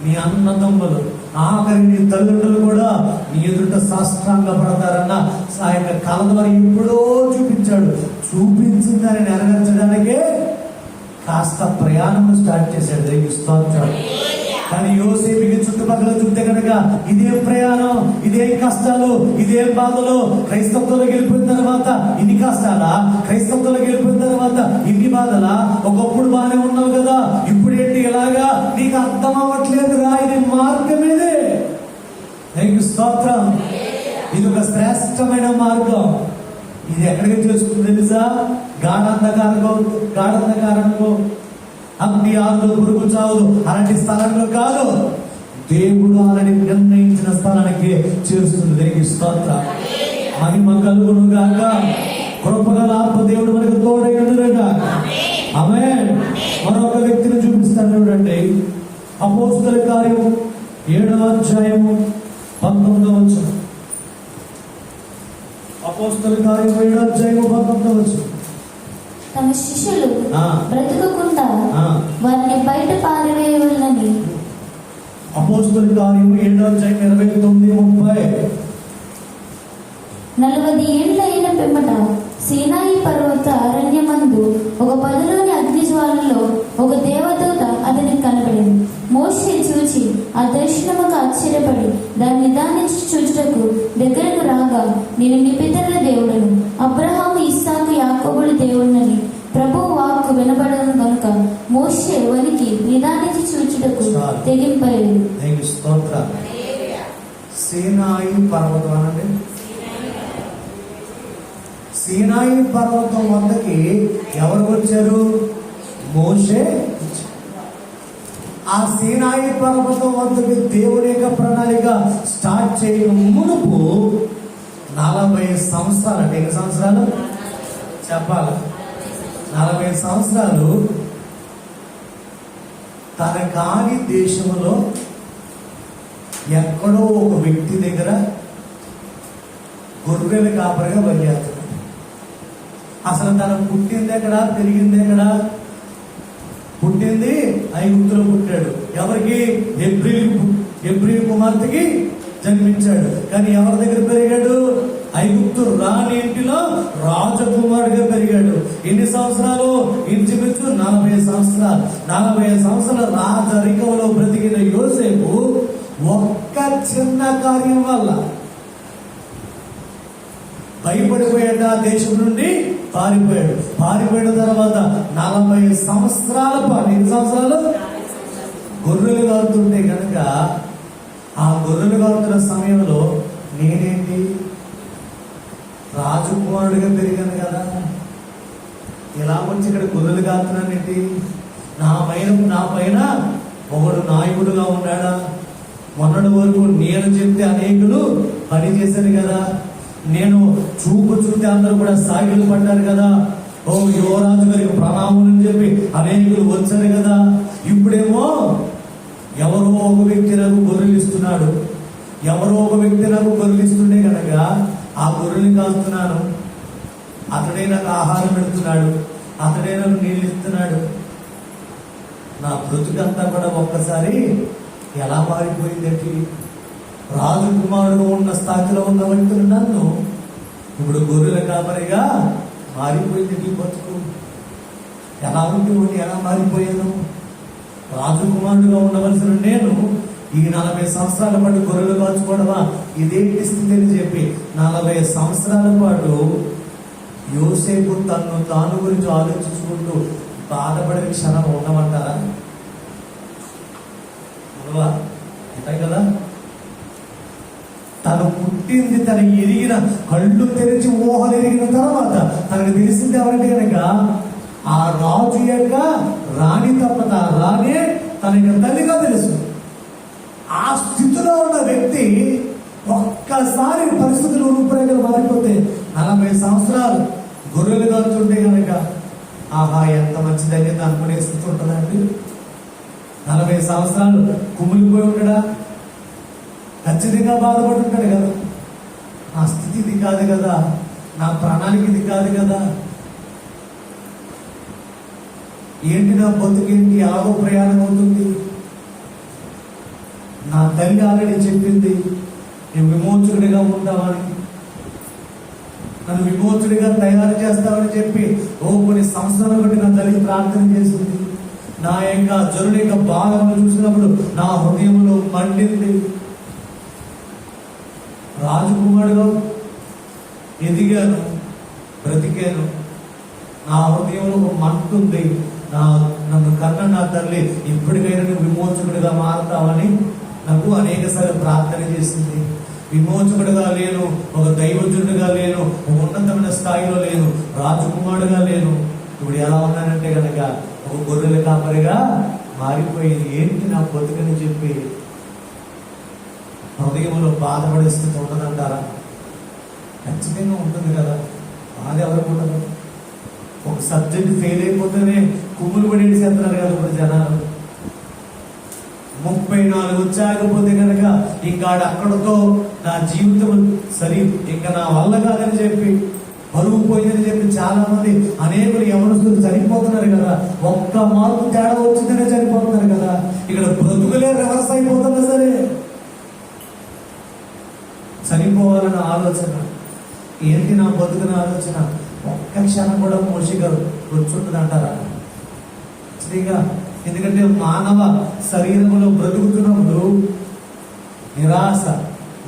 నీ అన్నదమ్ములు, ఆఖరి నీ తల్లిదండ్రులు కూడా నీ ఎదుట సాష్టాంగ పడతారన్న ఆ యొక్క కళ ద్వారా ఎప్పుడో చూపించాడు. చూపించిందని నెరవేర్చడానికే కాస్త ప్రయాణం స్టార్ట్ చేశాడు. దేవుని స్తోత్రం. కానీ యోసేపుకి చుట్టుపక్కల చూస్తే కనుక ఇదే ప్రయాణం, ఇదే కష్టాలు, ఇదే బాధలు. క్రైస్తవంలోకి వెళ్ళిపోయిన తర్వాత ఇన్ని కష్టాలా, క్రైస్తవంలోకి వెళ్ళిపోయిన తర్వాత ఇన్ని బాధలా, ఒకప్పుడు బాగానే ఉన్నావు కదా, ఇప్పుడేంటి ఇలాగా, నీకు అర్థం అవ్వట్లేదు రా, ఇది మార్గమేదే. దేవుని స్తోత్రం. ఇది ఒక శ్రేష్టమైన మార్గం. ఇది ఎక్కడికి చేస్తుంది తెలుసా? గాఢంధకారంలో, అగ్ని ఆరులో, పురుగు చావులు అలాంటి స్థలంలో కాదు, దేవుడు అలాంటి నిర్ణయించిన స్థలానికి చేరుస్తుంది. దేవునికి స్తోత్రం. మహిమ కలుగును గాక. కృపగల ఆత్మ దేవుడు మనకు తోడై ఉండునుగా. ఆమేన్. మరొక వ్యక్తిని చూపిస్తాను చూడండి. అపోస్తల కార్యం 7వ అధ్యాయము 19వ వచనం. అపోస్తల కార్యం 7వ అధ్యాయము 19వ వచనం. తమ శిష్యులు బ్రతుకకుండా వారిని బయట పారివేయవలనని. అపోస్తల కార్యం 7వ అధ్యాయం 29-30. 40 ఏళ్ల అయిన పిమ్మట సీనాయి పర్వత అరణ్యమందు ఒక పదులోని అగ్నిజ్వాలలో ఒక దేవదూత అతనికి కనబడింది. మోషే చూచి ఆ దర్శనముకు ఆశ్చర్యపడి దాన్ని నిదానించి చూచుటకు దగ్గరకు రాగా, నేను నీ పితరుల దేవుడను, అబ్రహాము, ఇస్సాకు, యాకోబుల దేవుడనని ప్రభువు వాక్కు వినబడను గనుక మోషే వనికి నిదానించి చూచుటకు తెగింపలేదు. సీనాయి పర్వతం అనండి. సీనాయి పర్వతం వద్దకి ఎవరు వచ్చారు? మోషే. ఆ సీనాయి పర్వతం వద్దకి దేవుని యొక్క ప్రణాళిక స్టార్ట్ చేయడం మునుపు 40 సంవత్సరాలు, అంటే ఎన్ని సంవత్సరాలు చెప్పాలి? 40 సంవత్సరాలు తన కాని దేశంలో ఎక్కడో ఒక వ్యక్తి దగ్గర గొర్రెల కాపరిగా బయలుదేరుతాడు. అసలు తను పుట్టింది ఎక్కడ, పెరిగింది ఎక్కడ? పుట్టింది ఐగుప్తులో పుట్టాడు. ఎవరికి? హెబ్రీ కుమార్తెకి జన్మించాడు. కానీ ఎవరి దగ్గర పెరిగాడు? ఐగుప్తు రాణి ఇంటిలో రాజకుమారుడిగా పెరిగాడు. ఎన్ని సంవత్సరాలు? ఇంచుమించు 40 సంవత్సరాలు. 40 సంవత్సరాల రాజరికంలో బ్రతికిన యోసేపు ఒక్క చిన్న కార్యం వల్ల భయపడిపోయాడు. ఆ దేశం నుండి పారిపోయాడు. పారిపోయిన తర్వాత 40 సంవత్సరాల పాటు, ఎన్ని సంవత్సరాలు? గొర్రెలు కారుతుంటే కనుక ఆ గొర్రెలు కారుతున్న సమయంలో నేనేంటి, రాజకుమారుడిగా పెరిగాను కదా, ఇలా వచ్చి ఇక్కడ గొర్రెలు కారుతున్నానేంటి? నా పైన ఒకడు నాయకుడుగా ఉన్నాడా? మొన్నటి వరకు నేను చెప్తే అనేకులు పని చేశారు కదా, నేను చూపు చూస్తే అందరూ కూడా సాగిలు పడ్డారు కదా, ఓ యువరాజు గారికి ప్రణామం చెప్పి అనేకులు వచ్చారు కదా. ఇప్పుడేమో ఎవరో ఒక వ్యక్తి నాకు గొర్రెలు ఇస్తున్నాడు, ఎవరో ఒక వ్యక్తి నాకు గొర్రెలు ఇస్తుండే కనుక ఆ గొర్రెలు కాస్తున్నాను, అతడే నాకు ఆహారం పెడుతున్నాడు, అతడే నాకు నీళ్ళు ఇస్తున్నాడు. నా బ్రతుకంతా కూడా ఒక్కసారి ఎలా మారిపోయిందంటే, రాజకుమారుడు ఉన్న స్థాయిలో ఉన్న వ్యక్తులు నన్ను ఇప్పుడు గొర్రెల కాపరిగా మారిపోయింది. నీ బతుకు ఎలా ఉంటుంది, ఎలా మారిపోయాను? రాజకుమారుడుగా ఉండవలసిన నేను ఈ 40 సంవత్సరాల పాటు గొర్రెలు కాచుకోవడమా, ఇదేంటి స్థితి అని చెప్పి 40 సంవత్సరాల పాటు యోసేపు తను తాను గురించి ఆలోచించుకుంటూ బాధపడే క్షణం ఉండమంటారా? ఉంటాయి కదా. తను పుట్టింది, తను ఎరిగిన, కళ్ళు తెరిచి ఊహలు ఎరిగిన తర్వాత తనకు తెలిసింది ఎవరంటే కనుక ఆ రాజు యొక్క రాణి తప్ప రాణి తన యొక్క తల్లిగా తెలుసు. ఆ స్థితిలో ఉన్న వ్యక్తి ఒక్కసారి పరిస్థితులు రూపురేఖలు మారిపోతే 40 సంవత్సరాలు గొర్రెలు కాచుంటే కనుక ఆహా ఎంత మంచిదని అనుకునే స్థితి ఉంటుందండి. 40 సంవత్సరాలు కుమిలిపోయి ఉంటాడా? ఖచ్చితంగా బాధపడుతుంటాడు కదా. నా స్థితి ఇది కాదు కదా, నా ప్రణాళిక ఇది కాదు కదా, ఏంటి నా బతుకేంటి, ఎలాగో ప్రయాణం అవుతుంది. నా తల్లి ఆల్రెడీ చెప్పింది, నేను విమోచకుడిగా ఉంటామని, నన్ను విమోచకుడిగా తయారు చేస్తామని చెప్పి కొన్ని సంవత్సరాలు బట్టి నా తల్లి ప్రార్థన చేసింది. నా యొక్క జరుడు యొక్క బాధను చూసినప్పుడు నా హృదయంలో మండింది. రాజకుమారుడుగా ఎదిగాను, బ్రతికాను. నా హృదయంలో ఒక మంట ఉంది. నన్ను కన్న నా తల్లి ఇప్పటికైనా నువ్వు విమోచకుడిగా మారుతావని నాకు అనేకసార్లు ప్రార్థన చేసింది. విమోచకుడిగా లేను, ఒక దైవజనుడిగా లేను, ఒక ఉన్నతమైన స్థాయిలో లేను, రాజకుమారుడుగా లేను. ఇప్పుడు ఎలా ఉన్నానంటే కనుక ఒక గొర్రెల కాపరిగా మారిపోయింది. ఏంటి నా బతుకని చెప్పి హృదయంలో బాధపడే స్థితి ఉండదంటారా? ఖచ్చితంగా ఉంటుంది కదా. బాధ ఎవరికి ఉండదు? ఒక సబ్జెక్ట్ ఫెయిల్ అయిపోతేనే కుమ్ములు పడేసి చేస్తున్నారు కదా ఇప్పుడు జనాలు. 34 వచ్చాకపోతే కనుక ఇంకా అక్కడతో నా జీవితం సరి, ఇంకా నా వల్ల కాదని చెప్పి, బరువు పోయిందని చెప్పి చాలా మంది అనేకులు యవనస్తులు చనిపోతున్నారు కదా. ఒక్క మార్పు తేడా వచ్చిందనే చనిపోతున్నారు కదా. ఇక్కడ బ్రతుకులే రివర్స్ అయిపోతున్నా సరే చనిపోవాలన్న ఆలోచన. ఏంటి నా బతుకున ఆలోచన? ఒక్క క్షణం కూడా మోషిగా వచ్చుంటుంది అంటారా? శ్రీగా, ఎందుకంటే మానవ శరీరంలో బ్రతుకుతున్నప్పుడు నిరాశ,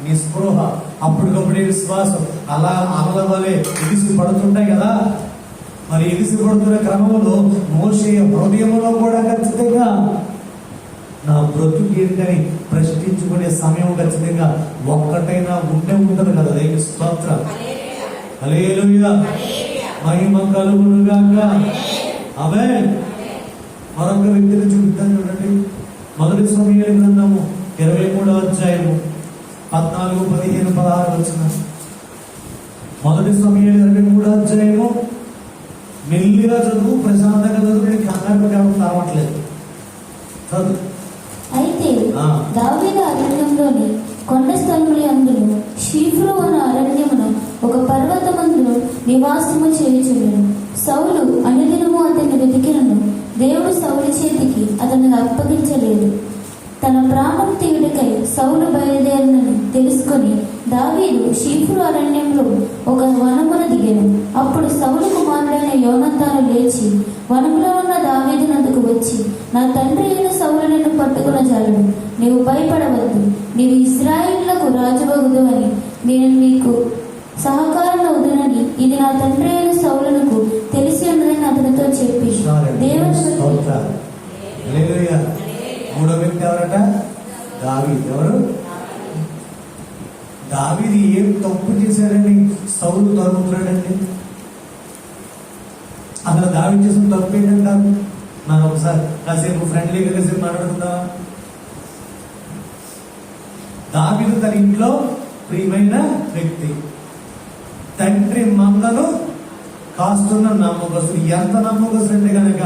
నిస్పృహ, అప్పటికప్పుడే విశ్వాసం అలా అమల వలె ఎగిసి పడుతుంటాయి కదా. మరి ఎగిసి పడుతున్న క్రమంలో మోషే హృదయంలో కూడా ఖచ్చితంగా నా బ్రతుకు ఏంటని ప్రశ్నించుకునే సమయం ఖచ్చితంగా ఒక్కటైనా ఉండే ఉంటుంది కదా. దేవుని స్తోత్రం, హల్లెలూయా, మహిమ కలుగును గాక. ఆమేన్. మరొక వ్యక్తిని చూపిస్తాను చూడండి. మొదటి సమూయేలు గ్రంథము 23వ అధ్యాయము 14, 15, 16 వచ్చిన. మొదటి సమూయేలు 23వ అధ్యాయము మెల్లిగా చదువు, ప్రశాంతంగా చదువు, నేను కంగారు కావడం రావట్లేదు. చదువు. అయితే దావీదు అరణ్యంలోని కొండ స్థలముల యందును షీఫ్రు అను అరణ్యమున ఒక పర్వతమందును నివాసము చేయుచుండెను. సౌలు అనుదినము అతన్ని వెతికినను దేవుడు సౌలు చేతికి అతన్ని అప్పగించలేదు. తన ప్రాణం తీయుడికై సౌలు బయలుదేరినని తెలుసుకొని దావీదు షీఫ్రు అరణ్యంలో ఒక వనమున దిగాను. అప్పుడు సౌలు కుమారుడైన యోనాతాను లేచి వనములో ఉన్న దావీదునందుకు వచ్చి, నా తండ్రి అయిన సౌలు నిన్ను పట్టుకున్న జాలడు, నీవు భయపడవద్దు, నీవు ఇశ్రాయేలులకు రాజువగుదు అని నేను నీకు సహకారం అవుదునని ఇది నా తండ్రి అయిన సౌలునకు తెలిసి ఉన్నదని అతనితో చెప్పి మూడో వ్యక్తి ఎవరట? దావీదు. ఎవరు? దావీదు ఏం తప్పు చేశాడని సౌలు తరుముతున్నాడండి? అసలు దావీదు చేసిన తప్పు ఏంటంటారు? మనం ఒకసారి కాసేపు ఫ్రెండ్లీగా కాసేపు మాట్లాడుకుందాం. దావీదు తన ఇంట్లో ప్రియమైన వ్యక్తి, తండ్రి మందను కాస్తున్న నమ్మకస్తుడు. ఎంత నమ్మకస్తుడు అంటే కనుక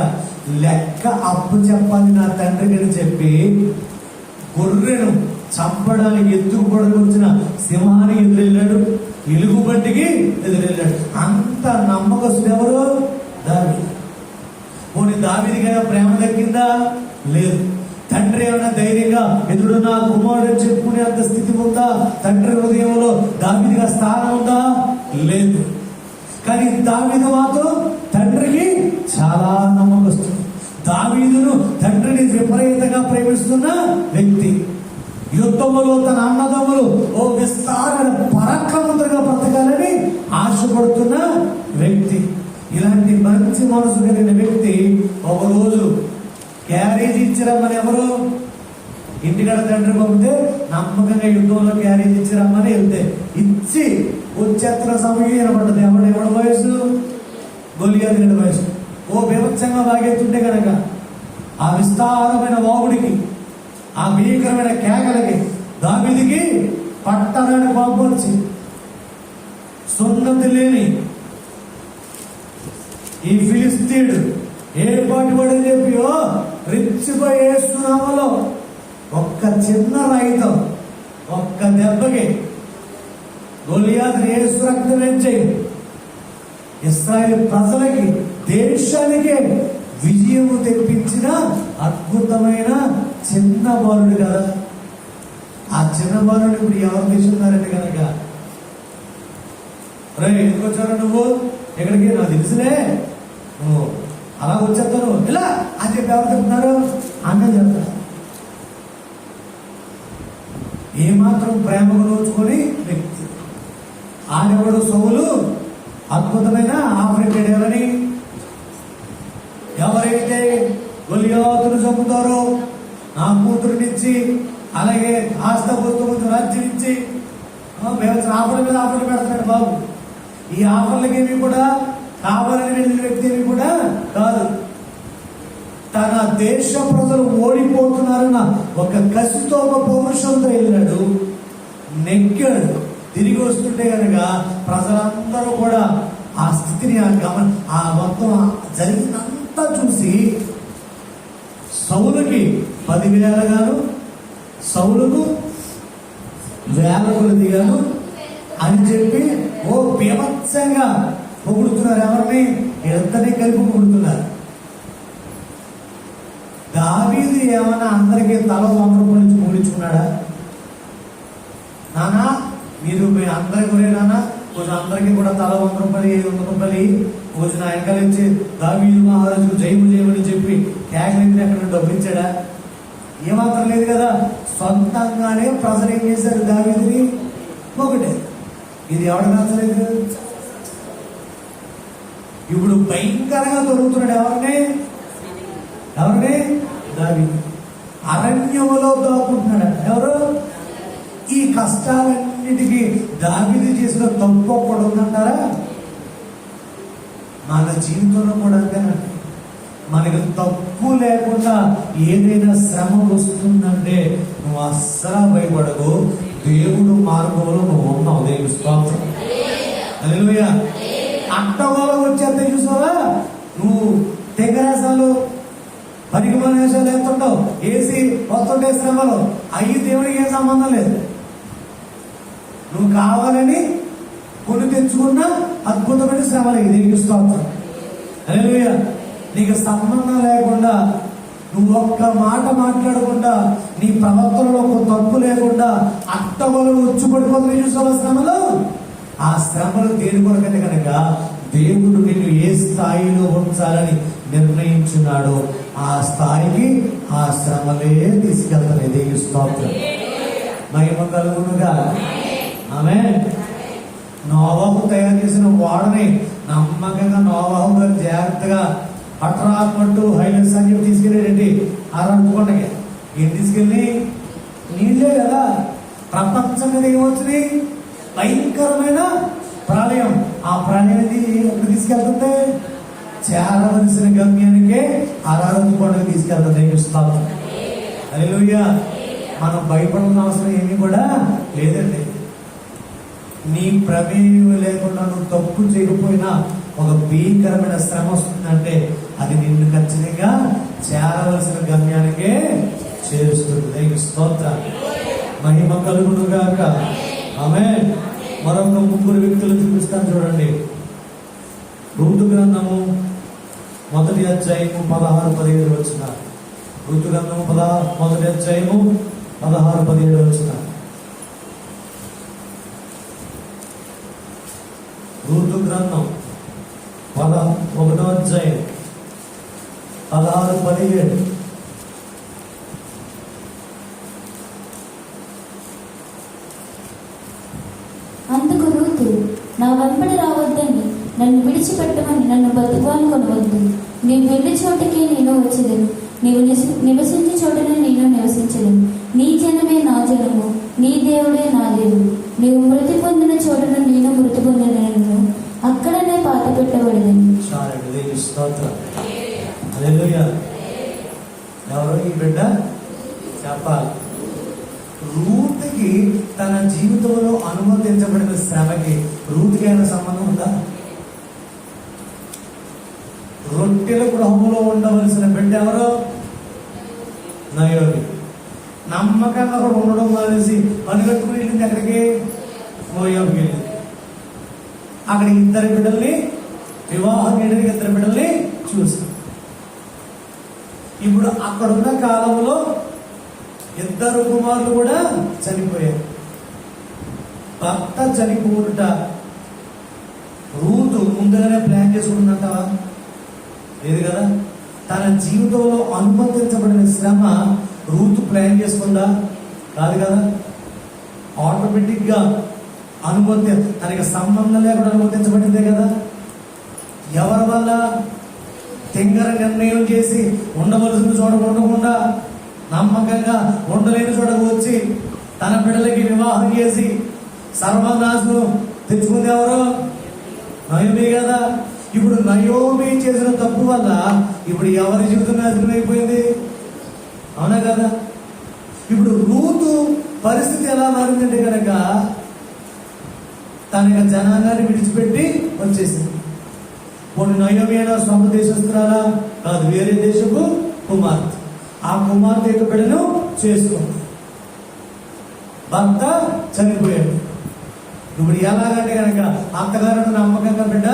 లెక్క అప్పు చెప్పాలి నా తండ్రికి అని చెప్పి గొర్రెను చంపడానికి ఎత్తుకుపడకు వచ్చిన సింహానికి ఎదురెళ్ళాడు, ఎలుగుబంటికి ఎదురెళ్ళాడు. అంత నమ్మకస్తుడు ఎవరు? దావీదు. పోనీ దావీదుకైనా ప్రేమ దక్కిందా? లేదు. తండ్రి ఏమైనా ధైర్యంగా ఎదుడు నా కుమారుడు చెప్పుకునే అంత స్థితి ఉందా? తండ్రి హృదయంలో దావీదుగా స్థానం ఉందా? లేదు. కానీ దావీదు మాత్రం తండ్రికి చాలా నమ్మకస్తుడు. దావీదును తండ్రిని విపరీతంగా ప్రేమిస్తున్న వ్యక్తి. యుద్ధములో తన అన్నదమ్ములు విస్తారమైన పరాక్రమంతులుగా బ్రతకాలని ఆశపడుతున్న వ్యక్తి. ఇలాంటి మంచి మనసు కలిగిన వ్యక్తి ఒక రోజు క్యారేజ్ ఇచ్చిరమ్మని, ఎవరు ఇంటికాడ తండ్రి పంపితే నమ్మకంగా యుద్ధంలో క్యారేజ్ ఇచ్చిరమ్మని వెళ్తే ఇచ్చి వచ్చేస్తున్న సమయం వినపడ్డది. ఎవడి వయసు? గొలియాతు వయసు. బీభత్సంగా బాగెత్తుంటే కనుక ఆ విస్తారమైన వాగుడికి, ఆ భీకరమైన కేకలకి దావీదుకి పట్టణాన్ని పంపొచ్చి సున్నతి లేని ఈ ఫిలిస్తీయుడు ఏ పాటి పడని చెప్పి రెచ్చిపోయేస్తున్నామలో ఒక్క చిన్న రాయితో ఒక్క దెబ్బకి గొలియాతుని యేసు రక్తం ఎంచేయి ఇశ్రాయేలు ప్రజలకి, దేశానికే విజయము తెప్పించిన అద్భుతమైన చిన్న బాలుడు కదా. ఆ చిన్న బాలుడు ఇప్పుడు ఎవరు తీసుకున్నారంటే కనుక, రే ఎందుకు వచ్చారా నువ్వు ఎక్కడికి, నాకు తెలుసులే నువ్వు అలా వచ్చేస్తాను ఇలా అని చెప్పి ఎవరు చెప్తున్నారు, అన్న చెప్తారు. ఏమాత్రం ప్రేమకు నోచుకొని వ్యక్తి ఆడెవడు సౌలు అద్భుతమైన ఆఫ్రికెడ్ ఎవరని, ఎవరైతే గొలియాతును చంపుతారో నా కూతురునిచ్చి, అలాగే ఆస్తి రాజ్యం ఇచ్చి ఆఫర్ మీద ఆఫర్లు పెడతాడు బాబు. ఈ ఆఫర్లకి ఏమి కూడా కావాలని వెళ్ళిన వ్యక్తి ఏమి కూడా కాదు. తన దేశ ప్రజలు ఓడిపోతున్నారన్న ఒక కసితో, ఒక పౌరుషంతో వెళ్ళాడు, నెగ్గాడు. తిరిగి వస్తుంటే కనుక ప్రజలందరూ కూడా ఆ స్థితిని, ఆ మొత్తం జరిగినంతా చూసి సౌలుకి 10,000 గాను, సౌలుకు 1,000 కొలది గాను అని చెప్పి ఓ బీభత్సంగా పొగుడుతున్నారు. ఎవరిని? ఇద్దరిని కలిపి పొగుడుతున్నారు. దావీదు ఏమన్నా అందరికీ తల 100 రూపాయలు నుంచి పొగిడించుకున్నాడా? నానా మీరు మీ అందరి గురే నాన్న కొంచెం అందరికీ కూడా తల 100 రూపాయలు 500 రూపాయలు కొంచెం ఆయనకాల ఇచ్చి దావీదు మహారాజుకు జయము చేయమని చెప్పి కేకలించి అక్కడ డబ్బులు ఇచ్చాడా? ఏమాత్రం లేదు కదా. సొంతంగానే ప్రజలు ఏం చేశారు, దావీదుని ఒకటే. ఇది ఎవడు నచ్చలేదు. ఇప్పుడు భయంకరంగా దొరుకుతున్నాడు. ఎవరిని? దావీదు. అరణ్యములో దాక్కుంటున్నాడు. ఎవరు? ఈ కష్టాలన్నిటికీ దావీదు చేసిన తప్పు ఒక్కడు ఉందంటారా? మన జీవితంలో కూడా అంతేనండి. మనకు తప్పు లేకుండా ఏదైనా శ్రమ వస్తుందంటే నువ్వు అస్సలు భయపడకు. దేవుడు మార్గంలో నువ్వు ఉన్నావు. దేవుడు స్తోత్రం. హల్లెలూయా. అట్టగోళం వచ్చేస్తే చూసావా, నువ్వు తెగరాసాలు పరిగమనేసాలు ఎంతుంటావు, ఏసి వస్తుంటే శ్రమలు అయ్యి దేవుడికి ఏం సంబంధం లేదు. నువ్వు కావాలని కొని తెచ్చుకున్న అద్భుతమైన శ్రమలు దేవుడికి స్తోత్రం. హల్లెలూయా. నీకు సంబంధం లేకుండా, నువ్వు ఒక్క మాట మాట్లాడకుండా, నీ ప్రవర్తనలో ఒక తప్పు లేకుండా అట్టగోళం వచ్చి పడిపోతున్నాయి చూసావా శ్రమలు. ఆ శ్రమలు దేని కొరకంటే కనుక దేవుడు నిన్ను ఏ స్థాయిలో ఉంచాలని నిర్ణయించున్నాడో ఆ స్థాయికి ఆ శ్రమలే తీసుకెళ్తాయి. దేవుని స్తోత్రం. మహిమ కలుగునుగా. ఆమేన్. నోవాహు తయారు చేసిన వాడని నమ్మకంగా నోవాహు గారు జాగ్రత్తగా పట్టరాపట్టు హైలెట్స్ అని చెప్పి తీసుకెళ్ళాడండి అరణ్యకొండకి. ఏం తీసుకెళ్ళి? నీళ్ళే కదా. ప్రపంచం మీద ఏమొచ్చింది? భయంకరమైన ప్రళయం. ఆ ప్రళయం ఎప్పుడు తీసుకెళ్తుంది? చేరవలసిన గమ్యానికే అరణ్యకొండకి తీసుకెళ్తుంది. స్తోత్రం. హల్లెలూయా. మనం భయపడాల్సిన అవసరం ఏమీ కూడా లేదండి. నీ ప్రమేయం లేకుండా నువ్వు తప్పు చేయకపోయినా ఒక భీకరమైన శ్రమ వస్తుందంటే అది నిన్ను ఖచ్చితంగా చేరవలసిన గమ్యానికే చేరుస్తుంది. దేవుని స్తోత్రం. మహిమ కలుగును గాక. ఆమేన్. మరొక 3 వ్యక్తులు చూపిస్తాను చూడండి. రూతు గ్రంథము 1వ అధ్యాయము 16-17 వచనాలు. రూతు గ్రంథము 1వ అధ్యాయము 16-17 వచనాలు. రూతు గ్రంథం 1వ అధ్యాయం 16-17. అందుకు రూతు, నా వెంబడి రావద్దని, నన్ను విడిచిపెట్టమని నన్ను బతుకుకొనవద్దు. నీవు వెళ్ళి చోటికి నేను వచ్చేదను, నీవు నివసించే చోటనే నేను నివసించదను. నీ జనమే నా జనము, నీ దేవుడే నా దేవుడు. నీవు మృతి పొందిన చోటను నేను మృతి పొందినను, అక్కడనే పాత పెట్టబడదని. ఎవరో ఈ బిడ్డ చెప్పాలి. రూతుకి తన జీవితంలో అనుమతించబడిన శ్రమకి రూతుకి అయిన సంబంధం ఉందా? రొట్టెల గృహంలో ఉండవలసిన బిడ్డ ఎవరు? నయోమి. నమ్మకంగా అక్కడ ఉండడం మానేసి పనిగట్టుకుని వెళ్ళింది ఎక్కడికి? మోయాబుకి వెళ్ళింది. అక్కడ 2 బిడ్డల్ని వివాహం చేయడానికి ఇద్దరు బిడ్డల్ని చూశారు. ఇప్పుడు అక్కడున్న కాలంలో ఇద్దరు కుమారులు కూడా చనిపోయారు. భర్త చనిపోవుట రూతు ముందుగానే ప్లాన్ చేసుకుంటుందంటావా? లేదు కదా. తన జీవితంలో అనుమతించబడిన శ్రమ రూతు ప్లాన్ చేసుకుందా? కాదు కదా. ఆటోమేటిక్ గా తనకి సంబంధం లేకుండా అనుమతించబడిందే కదా. ఎవరి వల్ల? తింగర నిర్ణయం చేసి ఉండవలసిన చోట ఉండకుండా నమ్మకంగా ఉండలేని చోటకు వచ్చి తన బిడ్డలకి వివాహం చేసి సర్వనాశనం తెచ్చుకుంది ఎవరు? నయోమి కదా. ఇప్పుడు నయోమి చేసిన తప్పు వల్ల ఇప్పుడు ఎవరి జీవితం నాశనం అయిపోయింది? అవునా కదా. ఇప్పుడు రూతు పరిస్థితి ఎలా మారిందంటే కనుక తన యొక్క జనాంగాన్ని విడిచిపెట్టి వచ్చేసింది. కొన్ని నయోమి అయినా సొంత దేశస్తురాలా? కాదు, వేరే దేశపు కుమార్తె. ఆ కుమార్తె యొక్క బిడ్డను చేసుకుంది. భర్త చనిపోయాడు. ఇప్పుడు ఎలాగంటే కనుక అత్తగారు నమ్మకంగా బిడ్డ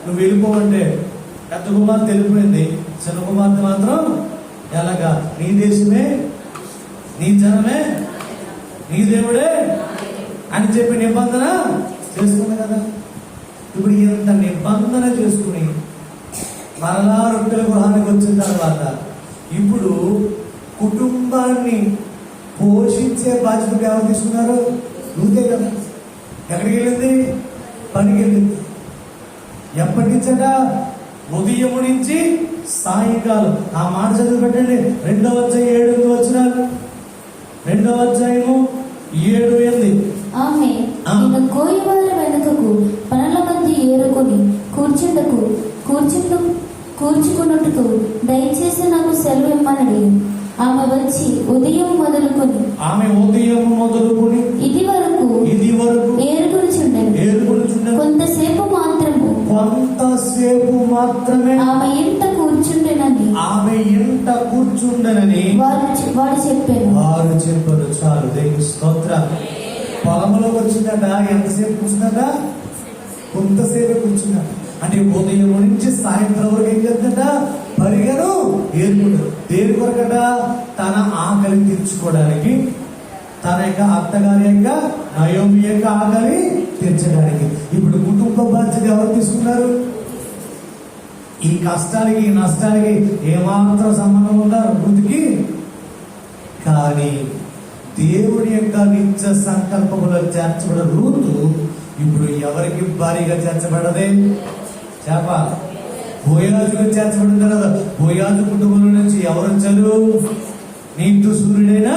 నువ్వు వెళ్ళిపోవంటే పెద్ద కుమార్తె వెళ్ళిపోయింది, చిన్న కుమార్తె మాత్రం ఎలాగా నీ దేశమే, నీ జనమే, నీ దేవుడే అని చెప్పి నిబంధన చేసుకుంది కదా. ఇప్పుడు ఇంత నిబంధన చేసుకుని మరలా రొట్టెల గృహానికి వచ్చిన తర్వాత ఇప్పుడు కుటుంబాన్ని పోషించే బాధ్యత ఎవరు తీసుకున్నారు? నువ్వే కదా. ఎక్కడికి వెళ్ళింది? పనికి వెళ్ళింది. ఎప్పటి నుంచట? ఉదయం నుంచి సాయంకాలం. ఆ మాట చదువు పెట్టండి. 2వ అధ్యాయం 7 వచనాలు. 2వ అధ్యాయము 7-8. ఆమె నిన్ను కోయివారి వెనుకకు పనుల మధ్య ఏరుకొని కూర్చుకున్నట్టుకు దయచేసి నాకు సెలవు ఇమ్మనడి. ఆమె వచ్చి ఉదయం మొదలుకొని ఇది వరకు ఏరుగుడుచుండెను. కొంతసేపు మాత్రమే ఆమె ఇంట కూర్చుండెనని వాడు చెప్పాను. చాలు, దేవుని స్తోత్రం. పొలంలోకి వచ్చిందట. ఎంతసేపు కూర్చుందట? కొంతసేపు కూర్చుందట. అంటే ఉదయం నుంచి సాయంత్రం వరకు ఏం చేస్తుందట? పరిగెను ఏర్పడు. దేని కొరకట? తన ఆకలి తీర్చుకోవడానికి, తన యొక్క అత్తగారి యొక్క నయోమి యొక్క ఆకలి తీర్చడానికి. ఇప్పుడు కుటుంబ బాధ్యత ఎవరు తీసుకున్నారు? ఈ కష్టాలకి ఈ నష్టాలకి ఏమాత్రం సంబంధం ఉందా వృద్ధికి? కానీ దేవుడి యొక్క నిత్య సంకల్పంలో చేర్చబడిన రూతు ఇప్పుడు ఎవరికి భారీగా చేర్చబడదే? చెప్పాలి. బోయాజుగా చేర్చబడిన తర్వాత బోయాజు కుటుంబంలో నుంచి ఎవరు వచ్చారు? నీకు సూర్యుడైనా.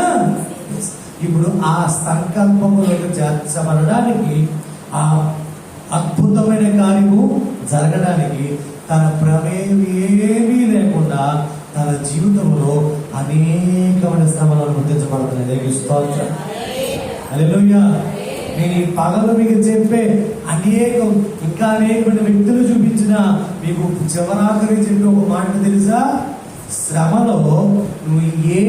ఇప్పుడు ఆ సంకల్పంలోకి చేర్చబడడానికి, ఆ అద్భుతమైన కార్యము జరగడానికి తన ప్రమేయం ఏమీ లేకుండా తన జీవితంలో అనేకమైన శ్రమలను గుర్తించబడుతున్నాయి. దేవుని స్తోత్రం. హల్లెలూయా. నేను ఈ పగలు మీకు చెప్పే ఇంకా అనేకమైన వ్యక్తులు చూపించిన మీకు చివరాఖరి చెప్పే ఒక మాట తెలుసా? శ్రమలో నువ్వు ఏ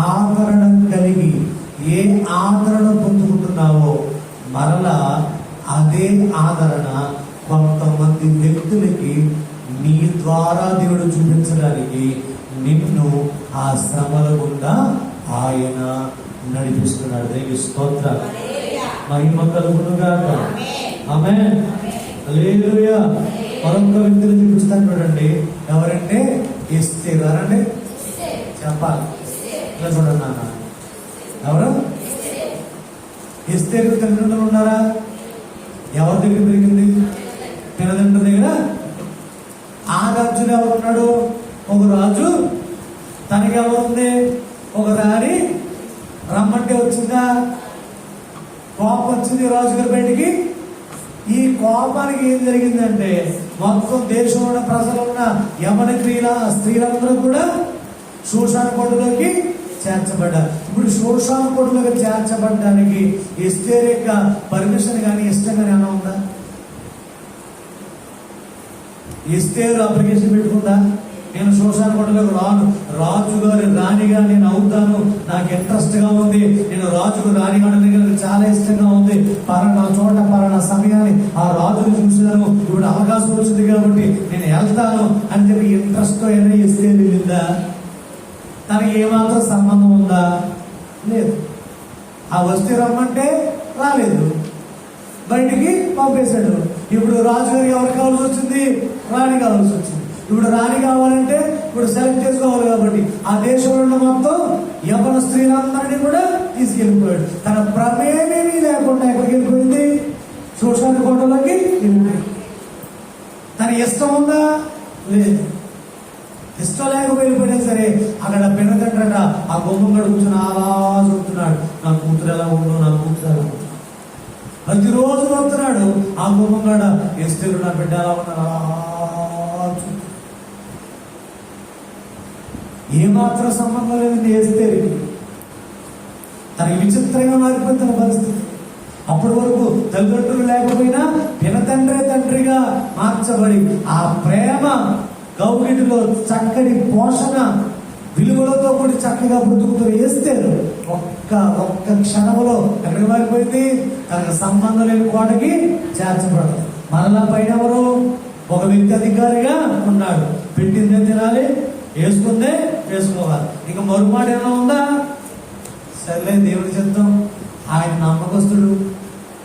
ఆదరణ కలిగి ఏ ఆదరణ పొందుకుంటున్నావో మరలా అదే ఆదరణ కొంతమంది వ్యక్తులకి నీ ద్వారా దేవుడు చూపించడానికి నిన్ను ఆ శ్రమల గుండా ఆయన నడిపిస్తున్నాడు. దేవుని స్తోత్రం. మహిమ కలుగునుగాక. ఆమేన్. హల్లెలూయా. మరొక వ్యక్తిని చూపిస్తాను చూడండి. ఎవరంటే? ఎస్తేరు. ఎవరండి? చెప్పాలి. ఇలా చూడండి నాన్న. ఎవరు? ఎస్తేరు తల్లిదండ్రులు ఉన్నారా? ఎవరి దగ్గర పెరిగింది? తల్లిదండ్రుల దగ్గర. ఆ రాజులు ఎవరున్నాడు? ఒక రాజు. తనకి ఎవరుంది? ఒక రాణి. రమ్మంటే వచ్చిందా? కోపం వచ్చింది రాజుగారి బయటికి. ఈ కోపానికి ఏం జరిగిందంటే మొత్తం దేశంలో ఉన్న ప్రజలు ఉన్న యమన స్త్రీలందరూ కూడా శోషాను కోటలోకి చేర్చబడ్డారు. ఇప్పుడు శోషాను కోటలోకి చేర్చబడ్డానికి ఎస్తేరు యొక్క పర్మిషన్ కానీ ఇష్టం కానీ ఏమైనా ఉందా? ఎస్తేరు అప్లికేషన్ పెట్టుకుందా? నేను శోషాను కొండలకు రాను, రాజుగారి రాణిగా నేను అవుతాను, నాకు ఇంట్రెస్ట్ గా ఉంది, నేను రాజుకు రాణిగా ఉండడానికి నాకు చాలా ఇష్టంగా ఉంది, పలానా చోట పలానా సమయాన్ని ఆ రాజును చూసినాను, ఇప్పుడు అవకాశం వచ్చింది కాబట్టి నేను వెళ్తాను అని చెప్పి ఇంట్రెస్ట్ తో ఏదైనా ఇస్తే వెళ్ళిందా? తనకి ఏమాత్రం సంబంధం ఉందా? లేదు. ఆ వస్తే రమ్మంటే రాలేదు, బయటికి పంపేశాడు. ఇప్పుడు రాజుగారికి ఎవరు కావాల్సి వచ్చింది? రాణి కావాల్సి వచ్చింది. ఇప్పుడు రాణి కావాలంటే ఇప్పుడు సెలెక్ట్ చేసుకోవాలి కాబట్టి ఆ దేశంలో ఉన్న మొత్తం యవ్వన స్త్రీలందరినీ కూడా తీసుకెళ్ళిపోయాడు. తన ప్రమేమేమీ లేకుండా ఎక్కడికి వెళ్ళిపోయింది? శోషాని కోటలోకి వెళ్ళిపోయింది. తన ఇష్టం ఉందా? లేదు. ఇష్టం లేకపోయినా సరే అక్కడ పెనతండ్రట ఆ గుమ్మం గడు కూర్చొని అలా చూస్తున్నాడు, నా కూతురు ఎలా ఉందో, నా కూతురు ఎలా ఉందో. ప్రతిరోజు వస్తున్నాడు ఆ గుమ్మం గడ, ఎస్తేరు నా బిడ్డ ఎలా ఉన్నా ఏమాత్రం సంబంధం లేదండి ఎస్తేరుకి. తనకి విచిత్రంగా మారిపోయింది తన పరిస్థితి. అప్పటి వరకు తల్లిదండ్రులు లేకపోయినా పినతండ్రే తండ్రిగా మార్చబడి ఆ ప్రేమ గౌగిటిలో చక్కటి పోషణ విలువలతో కూడా చక్కగా బ్రతుకుతూ వేస్తారు. ఒక్క క్షణంలో ఎక్కడికి మారిపోయింది? తనకు సంబంధం లేని కోటకి చేర్చబడదు. మరలా పైన ఎవరు? ఒక వ్యక్తి అధికారిగా ఉన్నాడు. పెట్టిందే తినాలి, వేసుకుందే వేసుకోవాలి. ఇక మరుమాట ఏమైనా ఉందా? సర్లే దేవుడి చిత్తం, ఆయన నమ్మకస్తుడు,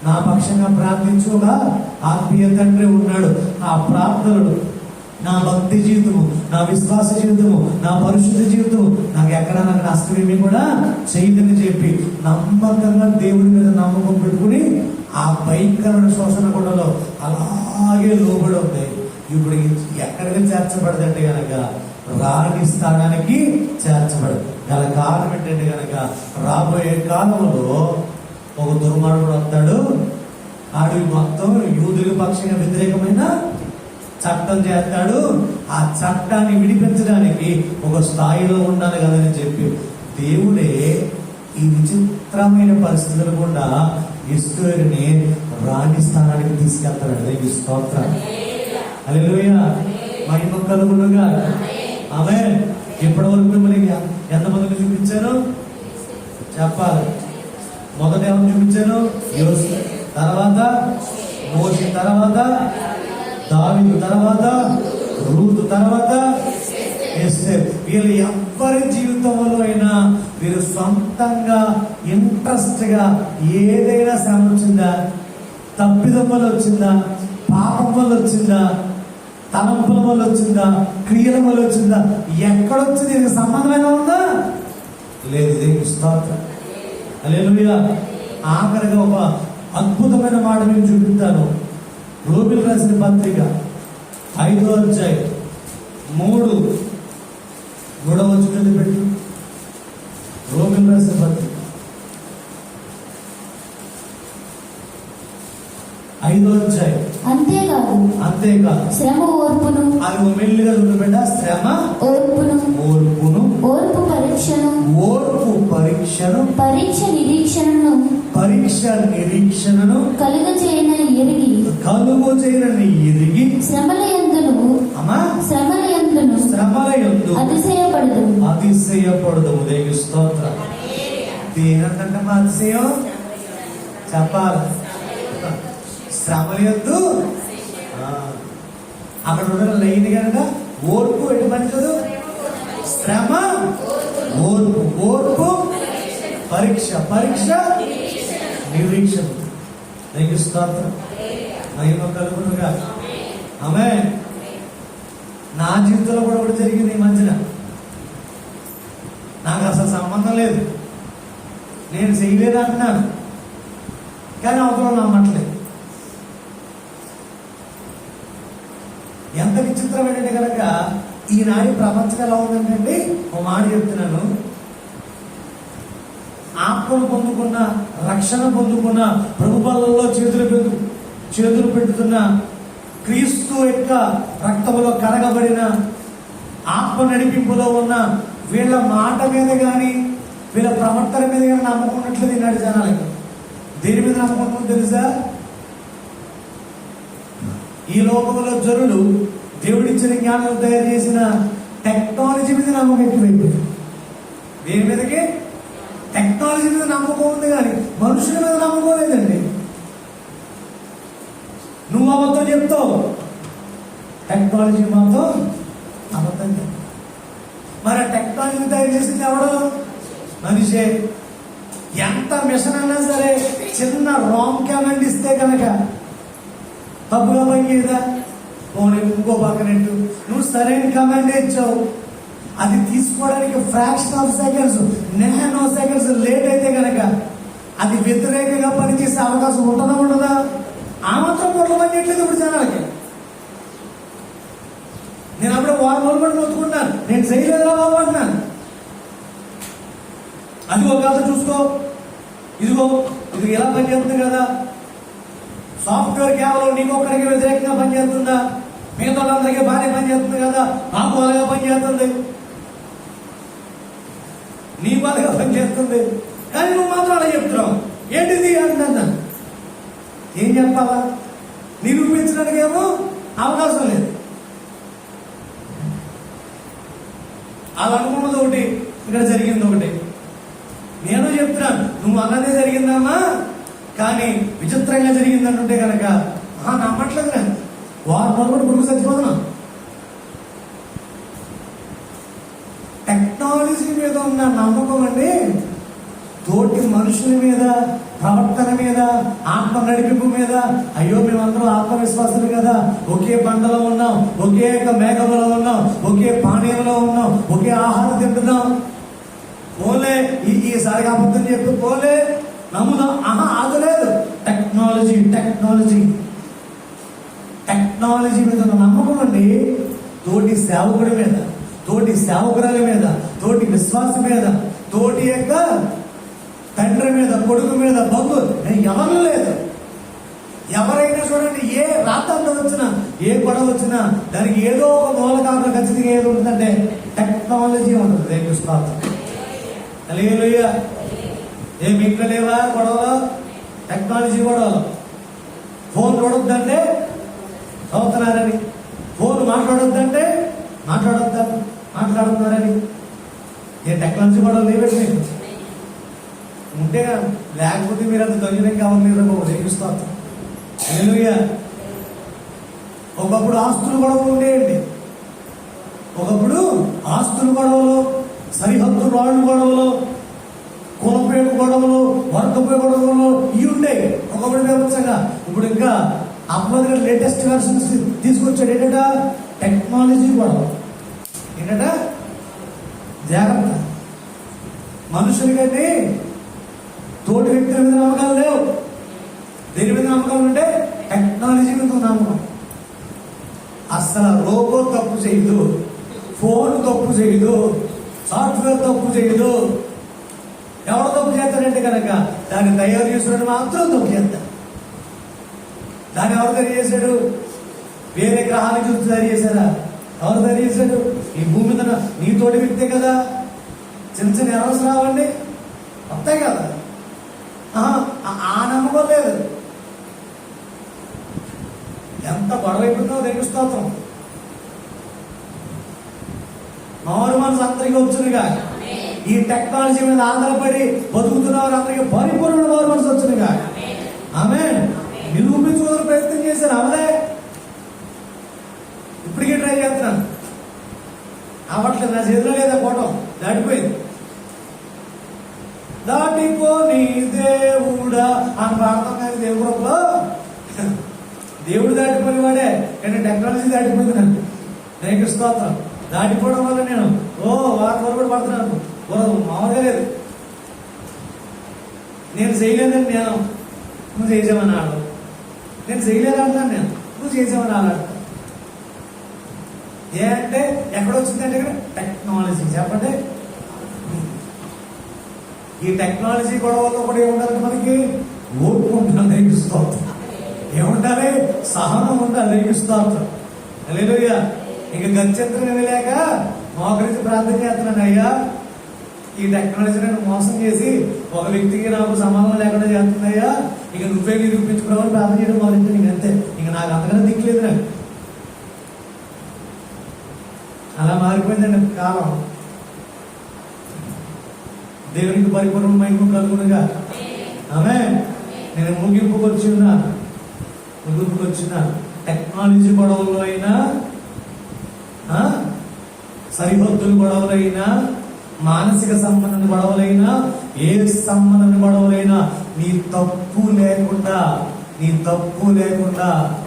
నా పక్షంగా ప్రార్థించుగా ఆత్మీయ తండ్రి ఉన్నాడు. ఆ ప్రార్థనలు, నా భక్తి జీవితము, నా విశ్వాస జీవితము, నా పరిశుద్ధ జీవితము నాకు ఎక్కడ నాకు నష్టమేమీ కూడా చేయదని చెప్పి నమ్మకంగా దేవుడి మీద నమ్మకం పెట్టుకుని ఆ భయంకరమైన శోషణ కొండలో అలాగే లోబడి ఉంది. ఇప్పుడు ఎక్కడికి చేర్చబడదంటే కనుక రాణి స్థానానికి చేర్చబడదు. గల కారణం ఏంటంటే కనుక రాబోయే కాలంలో ఒక దుర్మార్గుడు వస్తాడు. ఆడు మొత్తం యూదుల పక్షంగా వ్యతిరేకమైన చట్టం చేస్తాడు. ఆ చట్టాన్ని విడిపించడానికి ఒక స్థాయిలో ఉండాలి కదని చెప్పి దేవుడే ఈ విచిత్రమైన పరిస్థితులు కూడా ఎస్తేరుని రాణి స్థానానికి తీసుకెళ్తాడు. దేవుని స్తోత్రం, హల్లెలూయా, మహిమ కలుగునుగా. ఆమేన్. ఇప్పటి వరకు మిమ్మల్ని ఎంతమందికి చూపించాను చెప్పాలి. మొదట ఎవరు చూపించాను? యోసేపు, తర్వాత మోషే, తర్వాత దావీదు, తర్వాత రూతు, తర్వాత ఎస్తేరు. వీళ్ళు ఎవరి జీవితంలో అయినా వీరు సొంతంగా ఇంట్రెస్ట్ గా ఏదైనా శ్రమ వచ్చిందా? తప్పిదం వల్ల వచ్చిందా? పాపం వల్ల వచ్చిందా? తలంపుల వల్ల వచ్చిందా? క్రియల వల్ల వచ్చిందా? ఎక్కడొచ్చింది? దీనికి సంబంధమైన ఉందా? లేదు. దేవునికి స్తోత్రం, హల్లెలూయా. ఆఖరిగా ఒక అద్భుతమైన మాట నేను చూపిస్తాను. రోమిలు రాసిన పత్రిక 5వ అధ్యాయం 3వ వచనం పెట్టు. రోమిలు రాసిన పత్రిక 5వ అధ్యాయం. అంతేకాదు శ్రమ ఓర్పును, అది మెల్లిగా చూడబెట్ట, శ్రమ ఓర్పును, ఓర్పు పరీక్షను, పరీక్ష నిరీక్షణను కలుగజేయనని ఎరిగి శ్రమల యందును అతిశయపడదు. దేవుని స్తోత్రం. దేనంటే మా అతిశయం చెప్పాలి. శ్రమల యందు అక్కడ ఉన్న లైన్ కనుక ఓర్పు ఎటు పనిచదు? శ్రమ ఓర్పు పరీక్ష నిరీక్షణ. దేవుని స్తోత్రం, మహిమ కలుగునుగా. ఆమేన్. నా జీవితంలో కూడా ఒకటి జరిగింది ఈ మధ్యన. నాకు అసలు సంబంధం లేదు, నేను చేయలేదు అంటున్నాను, కానీ అవతల నమ్మట్లేదు. ఎంత విచిత్రం ఏంటంటే కనుక ఈనాటి ప్రపంచం ఎలా ఉందంటే, ఒక మాట చెప్తున్నాను, ఆత్మను పొందుకున్న, రక్షణ పొందుకున్న, ప్రభుత్వాలలో చేతులు పెట్టుతున్న, క్రీస్తు యొక్క రక్తములో కడగబడిన, ఆత్మ నడిపింపులో ఉన్న వీళ్ళ మాట మీద కానీ వీళ్ళ ప్రవర్తన మీద కానీ నమ్మకున్నట్లేదు ఈనాటి జనాలకి. దేని మీద నమ్మకం తెలుసా? ఈ లోకంలో జనులు దేవుడిచ్చిన జ్ఞానం తయారు చేసిన టెక్నాలజీ మీద నమ్మకం ఎక్కువైపోయింది. దేని మీదకి? టెక్నాలజీ మీద నమ్మకం ఉంది కానీ మనుషుల మీద నమ్మకం లేదండి. నువ్వు అబద్ధం చెప్తావు, టెక్నాలజీ మాత్రం అబద్ధం చెప్తావు. మరి ఆ టెక్నాలజీని తయారు చేసింది ఎవడు? మనిషే. ఎంత మిషన్ అన్నా సరే చిన్న రాంగ్ కమాండ్ ఇస్తే కనుక తప్పుగా పనిచేయదా? పోనీ ఇంకో పక్కనట్టు నువ్వు సరైన కమాండ్ ఇచ్చావు, అది తీసుకోవడానికి fraction of seconds, nano seconds late అయితే కనుక అది వ్యతిరేకంగా పనిచేసే అవకాశం ఉంటుందా ఉండదా? ఆ మాత్రం పొరలు పనిచేయట్లేదు ఇప్పుడు జనాలకి. నేను అప్పుడే వారం రోజులు పడి నొత్తుకుంటాను, నేను చేయలేదురా బాబు అంటున్నాను. అది ఒక కథ చూసుకో, ఇదిగో ఇది ఎలా పనిచేస్తుంది కదా. సాఫ్ట్వేర్ కేవలం నీకొక్కడికి వ్యతిరేకంగా పనిచేస్తుందా? మిగతా వాళ్ళందరికీ బాగానే పనిచేస్తుంది కదా, నాకు అలాగా పనిచేస్తుంది, నీ బాధగా పనిచేస్తుంది, కానీ నువ్వు మాత్రం అలా చెప్తున్నావు. ఏంటిది అంటున్నా? ఏం చెప్పాలా? నిరూపించడానికి ఏమో అవకాశం లేదు. అలా అనుకున్నది ఒకటి, ఇక్కడ జరిగింది ఒకటి. నేను చెప్తున్నాను, నువ్వు అన్నదే జరిగిందమ్మా, కానీ విచిత్రంగా జరిగిందంటుంటే కనుక నమ్మట్లేదు. నేను వారం రోజులు పురుగు చచ్చిపోతున్నా. టెక్నాలజీ మీద ఉన్న నమ్మకం అండి తోటి మనుషుల మీద, ప్రవర్తన మీద, ఆత్మ నడిపింపు మీద. అయ్యో మేమందరం ఆత్మవిశ్వాసులు కదా, ఒకే బండలో ఉన్నాం, ఒకే మేఘంలో ఉన్నాం, ఒకే పానీయంలో ఉన్నాం, ఒకే ఆహారం తింటున్నాం, పోలే ఈసారి అబద్ధం చెప్పి పోలే నమ్ముదాం. ఆగలేదు. టెక్నాలజీ టెక్నాలజీ టెక్నాలజీ మీద ఉన్న నమ్మకం అండి తోటి సేవకుడి మీద, తోటి సేవకురాల మీద, తోటి విశ్వాసం మీద, తోటి యొక్క తండ్రి మీద, కొడుకు మీద, బంధువులు ఎవరు లేదు. ఎవరైనా చూడండి, ఏ రాత్రంలో వచ్చినా, ఏ గొడవ వచ్చినా దానికి ఏదో ఒక మూల కారణం ఖచ్చితంగా ఏది ఉంటుందంటే టెక్నాలజీ ఉంటుంది. దేవుని హల్లెలూయా. ఏమి ఇంట్లో లేవా గొడవలు? టెక్నాలజీ గొడవలు. ఫోన్ చూడొద్దంటే చదువుతున్నారని, ఫోన్ మాట్లాడొద్దంటే మాట్లాడుతున్నారని. ఏ టెక్నాలజీ గొడవలు లేవండి మీకు ఉంటే, లేకపోతే మీరు అంత దొంగలం కావాలి. రేపిస్తారు. హల్లెలూయా. ఒకప్పుడు ఆస్తులు గొడవలు ఉండేయండి, ఒకప్పుడు ఆస్తులు గొడవలు, సరిహద్దు రాళ్ళు గొడవలు, కులపేట గొడవలు, వర్గపేట గొడవలు ఇవి ఉండేవి ఒకప్పుడు వ్యవస్థగా. ఇప్పుడు ఇంకా అప్పటిగా లేటెస్ట్ వెర్షన్స్ తీసుకొచ్చాడు. ఏంటంట? టెక్నాలజీ గొడవ. ఏంటంట? జాగ్రత్త. మనుషులకైతే తోటి వ్యక్తుల మీద నమ్మకాలు లేవు. దేని మీద నమ్మకాలు ఉంటే టెక్నాలజీ మీద నమ్మకం. అసలు రోబో తప్పు చేయదు, ఫోన్ తప్పు చేయదు, సాఫ్ట్వేర్ తప్పు చేయదు. ఎవరు తప్పు చేస్తాడంటే కనుక దాన్ని తయారు చేస్తున్నాడు మాత్రం తప్పు చేస్తాడు. దాన్ని ఎవరు తయారు చేశాడు? వేరే గ్రహాన్ని చూసి తయారు చేశారా? ఎవరు తయారు చేశాడు? ఈ భూమి మీద నీ తోటి వ్యక్తే కదా. చిన్న చిన్న ఎర్రస్ రావండి, వస్తాయి కదా. ఆ నమ్మకం లేదు. ఎంత గొడవ అయిపోతుందో దేవుని స్తోత్రం. మారు మనసు అందరికీ వచ్చునుగా. ఈ టెక్నాలజీ మీద ఆధారపడి బతుకుతున్న వారు అందరికీ పరిపూర్ణ మారు మనసు వచ్చునుగా. ఆమేన్. నిరూపించుకోవడానికి ప్రయత్నం చేశాను, అవలే. ఇప్పటికీ ట్రై చేస్తున్నాను, అవట్లేదు. నా చేతిలో లేదా ఫోటో దాటిపోయింది. దాటిపోని దేవుడా అని ప్రార్థన కానీ దేవుడులో దేవుడు దాటిపోయిన వాడే, కానీ టెక్నాలజీ దాటిపోయింది. నన్ను దేవునికి స్తోత్రం. దాటిపోవడం వల్ల నేను వారం వరకు పడుతున్నాను. మామూలుగా లేదు. నేను చేయలేదని నువ్వు చేసామన్నాడు, నేను చేయలేదంటున్నాను, నువ్వు చేసామని అన్నాడు. ఏ అంటే ఎక్కడొచ్చిందంటే ఇక్కడ టెక్నాలజీ. చెప్పండి, ఈ టెక్నాలజీ గొడవల్లో కూడా ఏముండాలి? మనకి ఓర్పు ఉండాలి. దేవునికి స్తోత్రం. ఏముండాలి? సహనం ఉండాలి. దేవునికి స్తోత్రం. హల్లెలూయా. ఇక గత్యంతరం వెళ్ళాక మోకరించి ప్రార్థన చేస్తున్నాను, అయ్యా ఈ టెక్నాలజీ నన్ను మోసం చేసి ఒక వ్యక్తికి నాకు సమాధానం లేకుండా చేస్తుందయ్యా, ఇక నువ్వే నిరూపించుకున్నావని ప్రార్థన చేయడం మొదలెట్టాను. ఇంక అంతే, ఇక నాకు అంతకన్నా దిక్కులేదు. నాకు అలా మారిపోయిందండి కాలం. దేవునికి పరిపూర్ణ మహిమ కలుగునుగా. ఆమేన్. నేను ముగింపుకు వచ్చిన టెక్నాలజీ గొడవలు అయినా, సరిహద్దుల గొడవలైనా, మానసిక సంబంధం గొడవలైనా, ఏ సంబంధం గొడవలైనా నీ తప్పు లేకుండా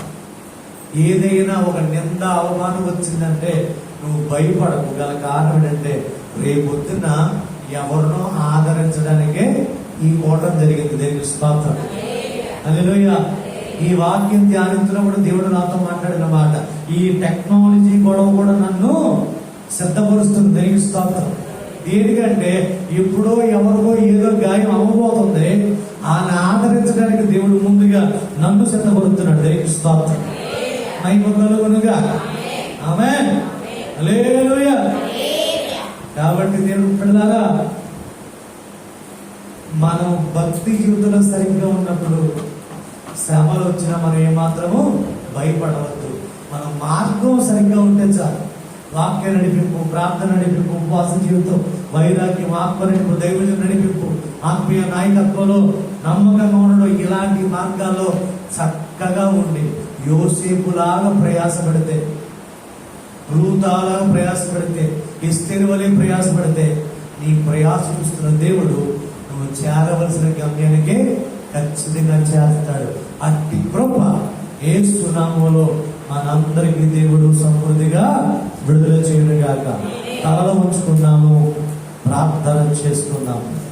ఏదైనా ఒక నింద అవమానం వచ్చిందంటే నువ్వు భయపడకు. గల కారణం ఏంటంటే రేపొద్దున ఎవరినో ఆదరించడానికే ఈ ఓటం జరిగింది. దేవుని స్తోత్రం. హల్లెలూయా. ఈ వాక్యం ధ్యానించినప్పుడు దేవుడు నాతో మాట్లాడిన మాట, ఈ టెక్నాలజీ గొడవ కూడా నన్ను సిద్ధపరుస్తుంది. దేవుని స్తోత్రం. దేనికంటే ఎప్పుడో ఎవరికో ఏదో గాయం అవ్వబోతుంది, ఆయన ఆదరించడానికి దేవుడు ముందుగా నన్ను సిద్ధపడుతున్నాడు. దేవుని స్తోత్రం. మహిమ కలుగునుగా. ఆమేన్. హల్లెలూయా. కాబట్టి దేవుడు పిల్లలారా, మనం భక్తి జీవితంలో సరిగ్గా ఉన్నప్పుడు శ్రమలు వచ్చినా మనం ఏమాత్రము భయపడవద్దు. మన మార్గం సరిగ్గా ఉంటే చాలు. వాక్య నడిపింపు, ప్రార్థన నడిపింపు, ఉపవాస జీవితం, వైరాగ్యం, ఆత్మ నడిపింపు, దైవజన నడిపింపు, ఆత్మీయ నాయకత్వంలో నమ్మకంగా ఉండడం, ఇలాంటి మార్గాల్లో చక్కగా ఉండి యోసేపులాగా ప్రయాసపడితే, రూతాలాగా ప్రయాసపడితే, ఎస్తేరు వలె ప్రయాసపడితే నీ ప్రయాస చూస్తున్న దేవుడు నువ్వు చేరవలసిన గమ్యానికే ఖచ్చితంగా చేస్తాడు. అట్టి కృప యేసు నామములో మనందరికీ దేవుడు సమృద్ధిగా విడుదల చేయనుగాక. తలలో ఉంచుకున్నాము, ప్రార్థన చేసుకున్నాము.